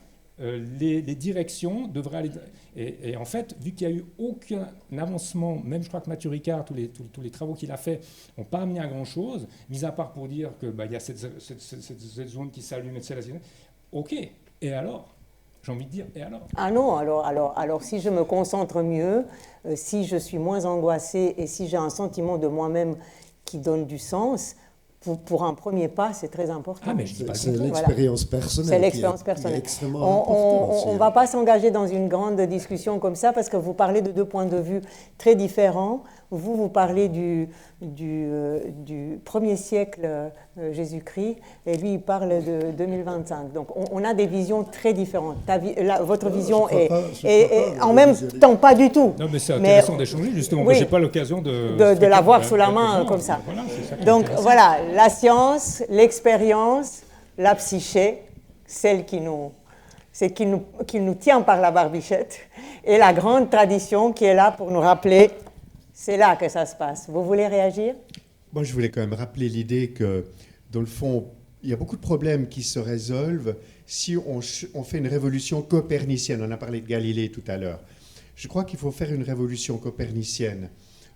les directions devraient aller... Et en fait, vu qu'il n'y a eu aucun avancement, même je crois que Mathieu Ricard, tous les travaux qu'il a faits n'ont pas amené à grand-chose, mis à part pour dire qu'il y a cette zone qui s'allume, etc. Ok, et alors ? J'ai envie de dire, et alors ? Ah non, alors si je me concentre mieux, si je suis moins angoissée et si j'ai un sentiment de moi-même qui donne du sens... Pour un premier pas, c'est très important. Ah, mais c'est l'expérience personnelle. C'est l'expérience personnelle. On ne va pas s'engager dans une grande discussion comme ça parce que vous parlez de deux points de vue très différents. Vous parlez du 1er siècle Jésus-Christ et lui, il parle de 2025. Donc, on a des visions très différentes. Votre vision est en même temps pas du tout. Non, mais c'est intéressant d'échanger, justement. Oui, je n'ai pas l'occasion de l'avoir sous la main comme ça. Voilà, donc, voilà, la science, l'expérience, la psyché, celle qui nous tient par la barbichette, et la grande tradition qui est là pour nous rappeler, c'est là que ça se passe. Vous voulez réagir ? Moi, je voulais quand même rappeler l'idée que, dans le fond, il y a beaucoup de problèmes qui se résolvent si on fait une révolution copernicienne. On a parlé de Galilée tout à l'heure. Je crois qu'il faut faire une révolution copernicienne.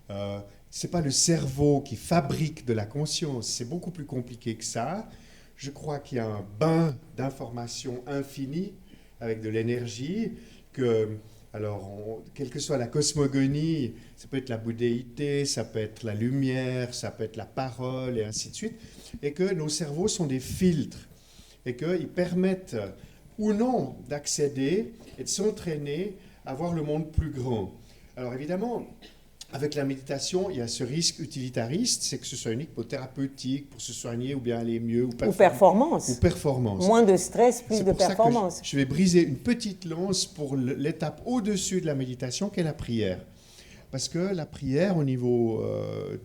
Ce n'est pas le cerveau qui fabrique de la conscience, c'est beaucoup plus compliqué que ça. Je crois qu'il y a un bain d'informations infini avec de l'énergie, quelle que soit la cosmogonie, ça peut être la bouddhéité, ça peut être la lumière, ça peut être la parole, et ainsi de suite, et que nos cerveaux sont des filtres, et qu'ils permettent ou non d'accéder et de s'entraîner à voir le monde plus grand. Alors évidemment, avec la méditation, il y a ce risque utilitariste, c'est que ce soit unique pour thérapeutique, pour se soigner ou bien aller mieux. Ou performance. Ou performance. Moins de stress, plus de performance. Je vais briser une petite lance pour l'étape au-dessus de la méditation, qu'est la prière. Parce que la prière, au niveau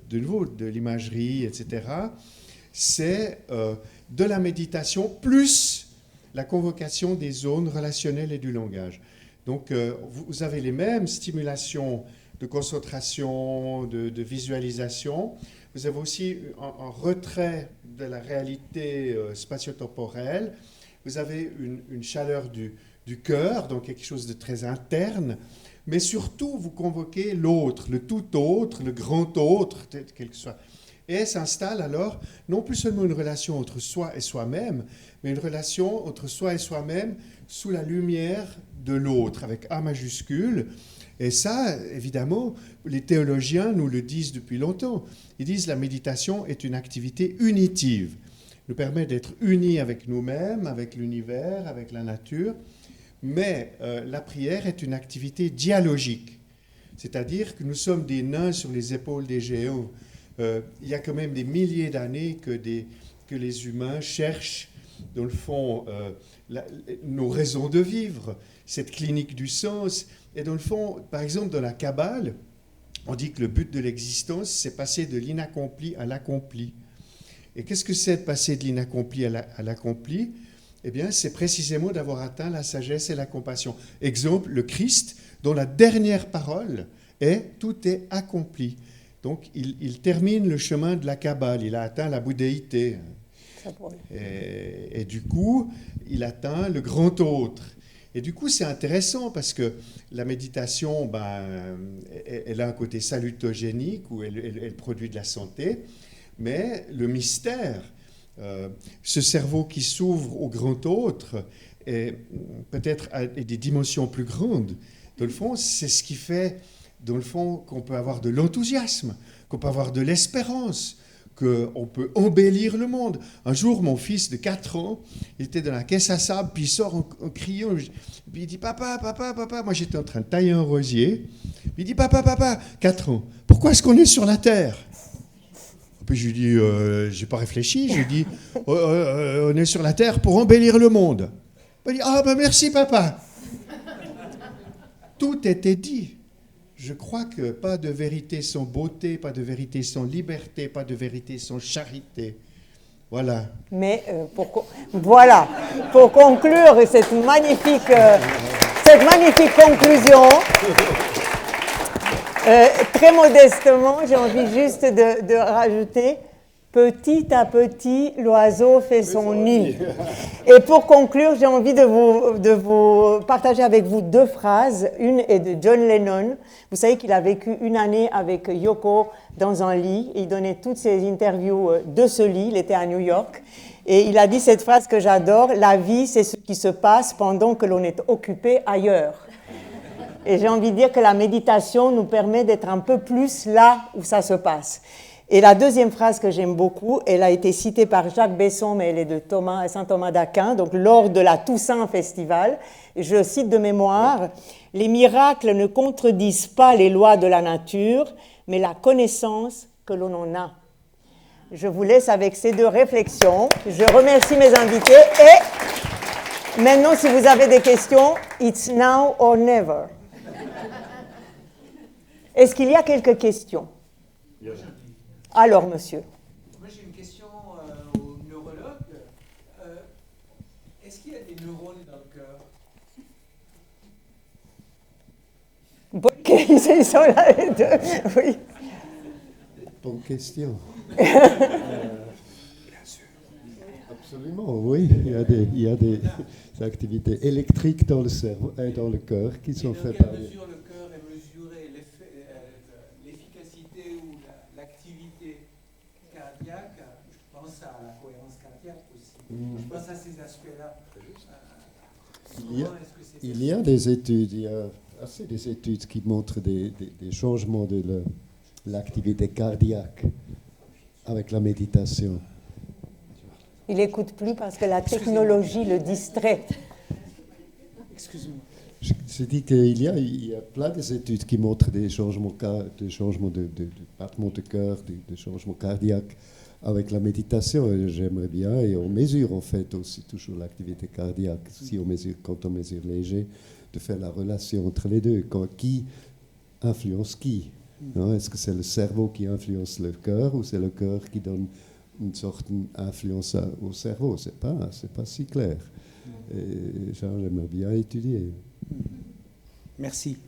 de l'imagerie, etc., c'est de la méditation plus la convocation des zones relationnelles et du langage. Donc, vous avez les mêmes stimulations de concentration, de visualisation. Vous avez aussi un retrait de la réalité spatio-temporelle. Vous avez une chaleur du cœur, donc quelque chose de très interne. Mais surtout, vous convoquez l'autre, le tout autre, le grand autre, quel que soit. Et s'installe alors non plus seulement une relation entre soi et soi-même, mais une relation entre soi et soi-même sous la lumière de l'autre, avec A majuscule. Et ça, évidemment, les théologiens nous le disent depuis longtemps. Ils disent que la méditation est une activité unitive, nous permet d'être unis avec nous-mêmes, avec l'univers, avec la nature. Mais la prière est une activité dialogique, c'est-à-dire que nous sommes des nains sur les épaules des géants. Il y a quand même des milliers d'années que les humains cherchent, dans le fond, nos raisons de vivre, cette clinique du sens. Et dans le fond, par exemple, dans la Kabbale, on dit que le but de l'existence, c'est passer de l'inaccompli à l'accompli. Et qu'est-ce que c'est de passer de l'inaccompli à l'accompli? Eh bien, c'est précisément d'avoir atteint la sagesse et la compassion. Exemple, le Christ, dont la dernière parole est « tout est accompli ». Donc, il termine le chemin de la Kabbale, il a atteint la bouddhéité. Et du coup, il atteint le grand autre. Et du coup, c'est intéressant parce que la méditation, elle a un côté salutogénique où elle produit de la santé, mais le mystère, ce cerveau qui s'ouvre au grand autre, et peut-être à des dimensions plus grandes, dans le fond, c'est ce qui fait, dans le fond, qu'on peut avoir de l'enthousiasme, qu'on peut avoir de l'espérance, qu'on peut embellir le monde. Un jour, mon fils de 4 ans, il était dans la caisse à sable, puis il sort en criant, puis il dit « Papa, papa, papa ». Moi, j'étais en train de tailler un rosier. Puis il dit « Papa, papa, 4 ans, pourquoi est-ce qu'on est sur la Terre ?» Puis je lui dis, je n'ai pas réfléchi, je lui dis, on est sur la Terre pour embellir le monde. Il dit, merci papa. Tout était dit. Je crois que pas de vérité sans beauté, pas de vérité sans liberté, pas de vérité sans charité. Voilà. Mais pour conclure cette magnifique conclusion, très modestement, j'ai envie juste de rajouter, petit à petit, l'oiseau fait son nid. Et pour conclure, j'ai envie de vous partager avec vous 2 phrases. Une est de John Lennon. Vous savez qu'il a vécu 1 année avec Yoko dans un lit. Il donnait toutes ses interviews de ce lit. Il était à New York. Et il a dit cette phrase que j'adore, « La vie, c'est ce qui se passe pendant que l'on est occupé ailleurs ». Et j'ai envie de dire que la méditation nous permet d'être un peu plus là où ça se passe. Et la deuxième phrase que j'aime beaucoup, elle a été citée par Jacques Besson, mais elle est de Saint Thomas d'Aquin, donc lors de la Toussaint Festival. Je cite de mémoire, « Les miracles ne contredisent pas les lois de la nature, mais la connaissance que l'on en a. » Je vous laisse avec ces 2 réflexions. Je remercie mes invités et maintenant, si vous avez des questions, it's now or never. Est-ce qu'il y a quelques questions? Alors, monsieur. Moi, j'ai une question au neurologue. Est-ce qu'il y a des neurones dans le cœur? Bon, ils sont là les 2. Oui. Bonne question. Absolument, oui. Il y a des activités électriques dans le cerveau et dans le cœur qui sont faites par... L'efficacité ou l'activité cardiaque, je pense à la cohérence cardiaque aussi. Je pense à ces aspects-là. Il y a des études, il y a assez des études qui montrent des changements de l'activité cardiaque avec la méditation. Il n'écoute plus parce que la technologie le distrait. Excuse-moi. Je dis qu'il y a plein d'études qui montrent des changements de battement de cœur, des changements cardiaques avec la méditation. J'aimerais bien, et on mesure en fait aussi toujours l'activité cardiaque, quand on mesure léger, de faire la relation entre les deux. Qui influence qui? Est-ce que c'est le cerveau qui influence le cœur ou c'est le cœur qui donne une sorte d'influence au cerveau? C'est pas si clair. Et j'aimerais bien étudier. Merci.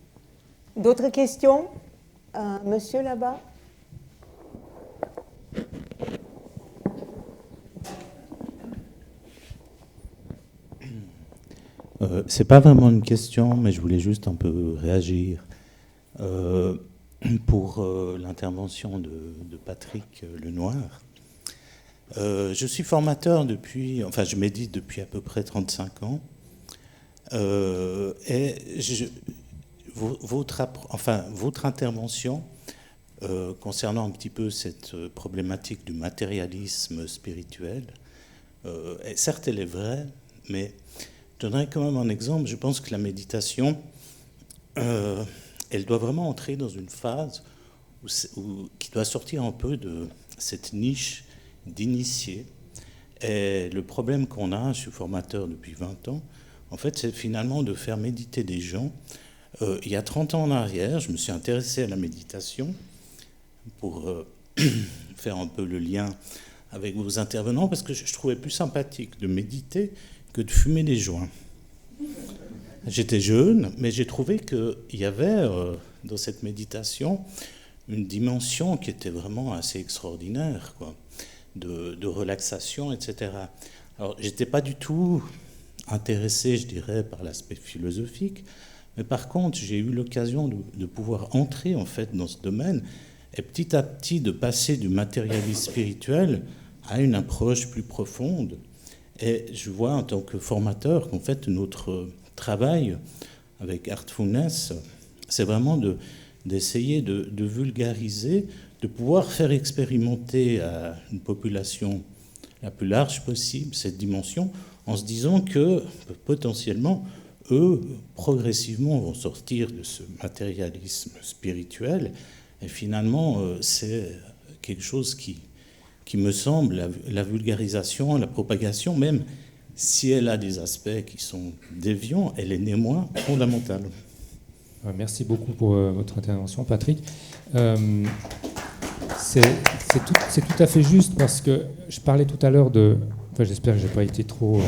D'autres questions? Monsieur là-bas? C'est pas vraiment une question, mais je voulais juste un peu réagir pour l'intervention de Patrick Lenoir. Je suis formateur je médite depuis à peu près 35 ans. Et votre intervention concernant un petit peu cette problématique du matérialisme spirituel, certes elle est vraie, mais donnerai quand même un exemple. Je pense que la méditation, elle doit vraiment entrer dans une phase qui doit sortir un peu de cette niche d'initié. Et le problème qu'on a, je suis formateur depuis 20 ans, en fait, c'est finalement de faire méditer des gens. Il y a 30 ans en arrière, je me suis intéressé à la méditation pour faire un peu le lien avec vos intervenants, parce que je trouvais plus sympathique de méditer que de fumer des joints. J'étais jeune, mais j'ai trouvé qu'il y avait dans cette méditation une dimension qui était vraiment assez extraordinaire, quoi, de relaxation, etc. Alors, j'étais pas du tout intéressé, je dirais, par l'aspect philosophique, mais par contre, j'ai eu l'occasion de pouvoir entrer, en fait, dans ce domaine, et petit à petit de passer du matérialisme spirituel à une approche plus profonde. Et je vois, en tant que formateur, qu'en fait, notre travail avec Artfulness, c'est vraiment d'essayer de vulgariser, de pouvoir faire expérimenter à une population la plus large possible cette dimension, en se disant que potentiellement, eux, progressivement, vont sortir de ce matérialisme spirituel. Et finalement, c'est quelque chose qui me semble, la vulgarisation, la propagation, même si elle a des aspects qui sont déviants, elle est néanmoins fondamentale. Merci beaucoup pour votre intervention, Patrick. C'est tout à fait juste, parce que je parlais tout à l'heure de... Enfin, j'espère que je n'ai pas été trop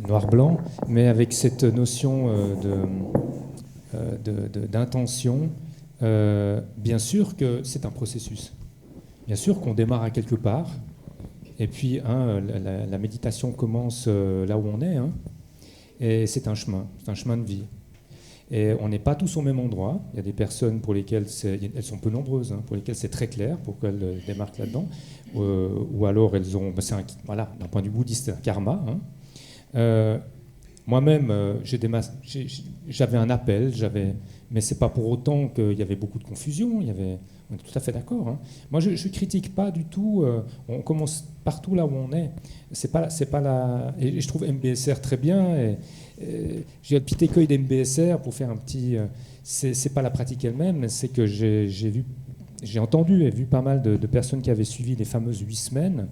noir-blanc, mais avec cette notion d'intention, bien sûr que c'est un processus. Bien sûr qu'on démarre à quelque part, et puis la méditation commence là où on est, et c'est un chemin de vie. Et on n'est pas tous au même endroit. Il y a des personnes pour lesquelles elles sont peu nombreuses, pour lesquelles c'est très clair, pour qu'elles démarquent là-dedans, ou alors elles ont, voilà, d'un point de vue bouddhiste, c'est un karma. Moi-même, j'avais un appel, mais c'est pas pour autant qu'il y avait beaucoup de confusion. On est tout à fait d'accord. Moi, je critique pas du tout. On commence partout là où on est. C'est pas et je trouve MBSR très bien. Et j'ai un petit écueil d'MBSR pour faire un petit. C'est pas la pratique elle-même, mais c'est que j'ai entendu et vu pas mal de personnes qui avaient suivi les fameuses 8 semaines.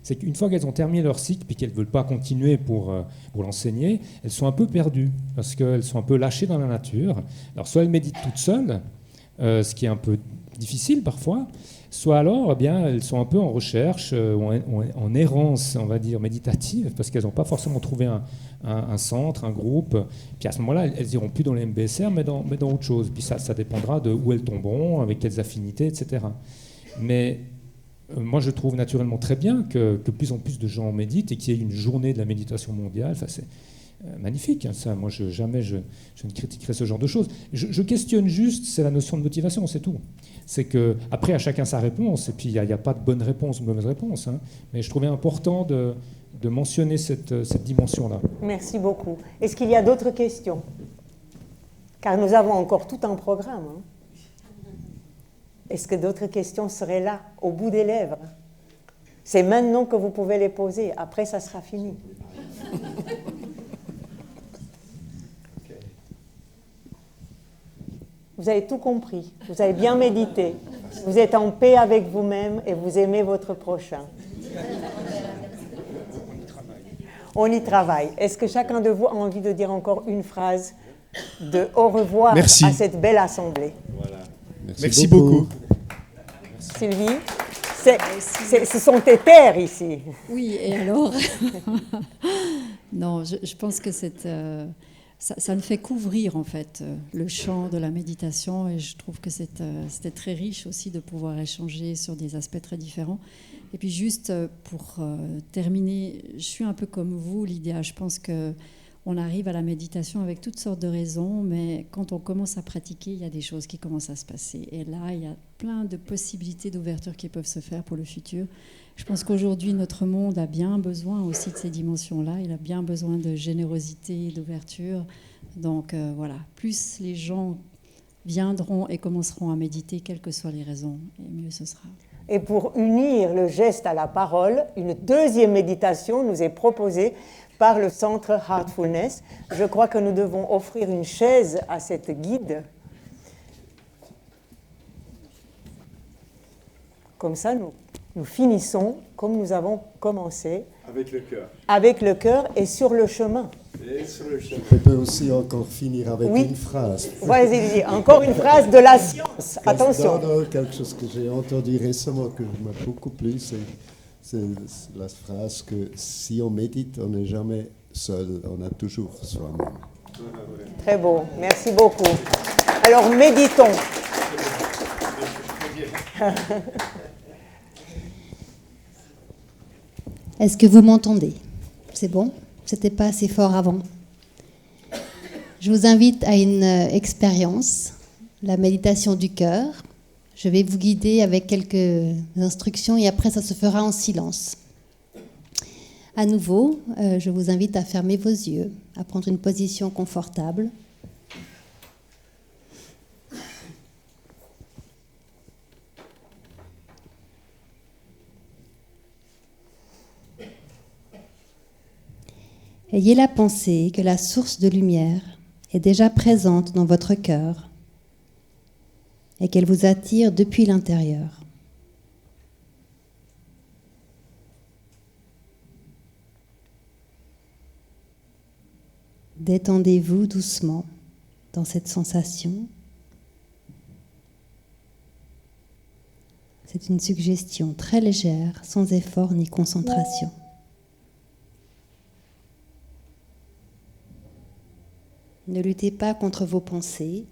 C'est qu'une fois qu'elles ont terminé leur cycle puis qu'elles ne veulent pas continuer pour l'enseigner, elles sont un peu perdues parce qu'elles sont un peu lâchées dans la nature. Alors soit elles méditent toutes seules, ce qui est un peu difficile parfois, soit alors eh bien, elles sont un peu en recherche, en errance, on va dire, méditative, parce qu'elles n'ont pas forcément trouvé un centre, un groupe. Puis à ce moment-là, elles n'iront plus dans les MBSR, mais dans autre chose. Puis ça dépendra de où elles tomberont, avec quelles affinités, etc. Mais moi, je trouve naturellement très bien que plus en plus de gens méditent et qu'il y ait une journée de la méditation mondiale. Enfin, c'est magnifique, ça. Moi, je ne critiquerai ce genre de choses. Je questionne juste, c'est la notion de motivation, c'est tout. C'est que après, à chacun sa réponse, et puis il n'y a pas de bonne réponse ou de mauvaise réponse. Mais je trouvais important de mentionner cette dimension-là. Merci beaucoup. Est-ce qu'il y a d'autres questions? Car nous avons encore tout un programme. Est-ce que d'autres questions seraient là, au bout des lèvres? C'est maintenant que vous pouvez les poser. Après, ça sera fini. Vous avez tout compris. Vous avez bien médité. Vous êtes en paix avec vous-même et vous aimez votre prochain. On y travaille. Est-ce que chacun de vous a envie de dire encore une phrase de au revoir à cette belle assemblée? Voilà. Merci beaucoup. Sylvie, ce sont tes terres ici. Oui, et alors Non, je pense que ça ne fait qu'ouvrir en fait le champ de la méditation, et je trouve que c'était très riche aussi de pouvoir échanger sur des aspects très différents. Et puis juste pour terminer, je suis un peu comme vous, Lydia. Je pense qu'on arrive à la méditation avec toutes sortes de raisons, mais quand on commence à pratiquer, il y a des choses qui commencent à se passer. Et là, il y a plein de possibilités d'ouverture qui peuvent se faire pour le futur. Je pense qu'aujourd'hui, notre monde a bien besoin aussi de ces dimensions-là. Il a bien besoin de générosité et d'ouverture. Donc voilà, plus les gens viendront et commenceront à méditer, quelles que soient les raisons, et mieux ce sera. Et pour unir le geste à la parole, une deuxième méditation nous est proposée par le centre Heartfulness. Je crois que nous devons offrir une chaise à cette guide. Comme ça, nous finissons comme nous avons commencé. Avec le cœur. Avec le cœur et sur le chemin. Et sur le chemin. On peut aussi encore finir avec une phrase. Vas-y, encore une phrase de la science. Attention. Non, quelque chose que j'ai entendu récemment que m'a beaucoup plu, c'est la phrase que si on médite, on n'est jamais seul, on a toujours soi-même. Très beau, merci beaucoup. Alors méditons. Est-ce que vous m'entendez? C'est bon? C'était pas assez fort avant. Je vous invite à une expérience, la méditation du cœur. Je vais vous guider avec quelques instructions et après ça se fera en silence. À nouveau, je vous invite à fermer vos yeux, à prendre une position confortable. Ayez la pensée que la source de lumière est déjà présente dans votre cœur et qu'elle vous attire depuis l'intérieur. Détendez-vous doucement dans cette sensation. C'est une suggestion très légère, sans effort ni concentration. Ne luttez pas contre vos pensées,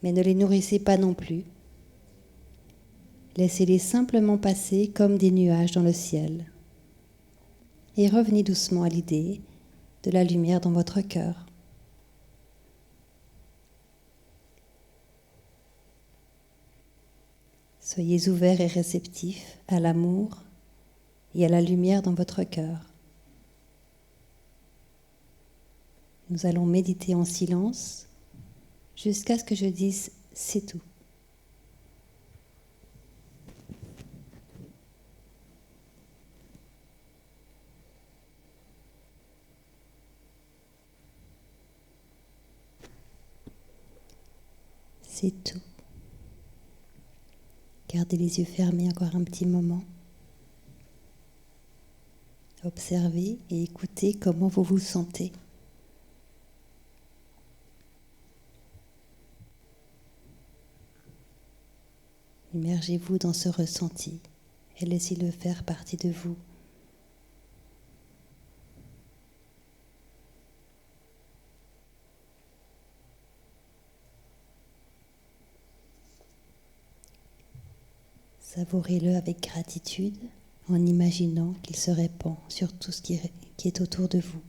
mais ne les nourrissez pas non plus. Laissez-les simplement passer comme des nuages dans le ciel. Et revenez doucement à l'idée de la lumière dans votre cœur. Soyez ouverts et réceptifs à l'amour et à la lumière dans votre cœur. Nous allons méditer en silence jusqu'à ce que je dise « c'est tout ». C'est tout. Gardez les yeux fermés encore un petit moment. Observez et écoutez comment vous vous sentez. Immergez-vous dans ce ressenti et laissez-le faire partie de vous. Savourez-le avec gratitude en imaginant qu'il se répand sur tout ce qui est autour de vous.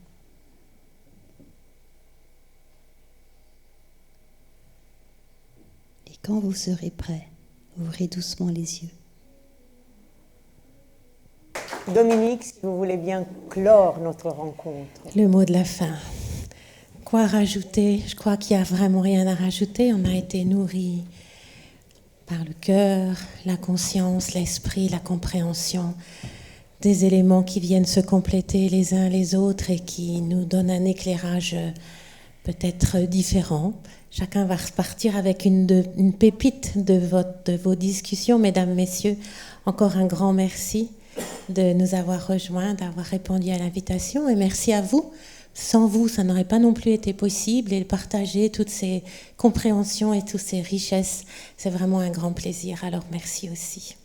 Et quand vous serez prêt, ouvrez doucement les yeux. Dominique, si vous voulez bien clore notre rencontre. Le mot de la fin. Quoi rajouter? Je crois qu'il n'y a vraiment rien à rajouter. On a été nourris par le cœur, la conscience, l'esprit, la compréhension, des éléments qui viennent se compléter les uns les autres et qui nous donnent un éclairage peut-être différent. Chacun va repartir avec une pépite de vos discussions. Mesdames, Messieurs, encore un grand merci de nous avoir rejoints, d'avoir répondu à l'invitation. Et merci à vous. Sans vous, ça n'aurait pas non plus été possible. Et partager toutes ces compréhensions et toutes ces richesses, c'est vraiment un grand plaisir. Alors merci aussi.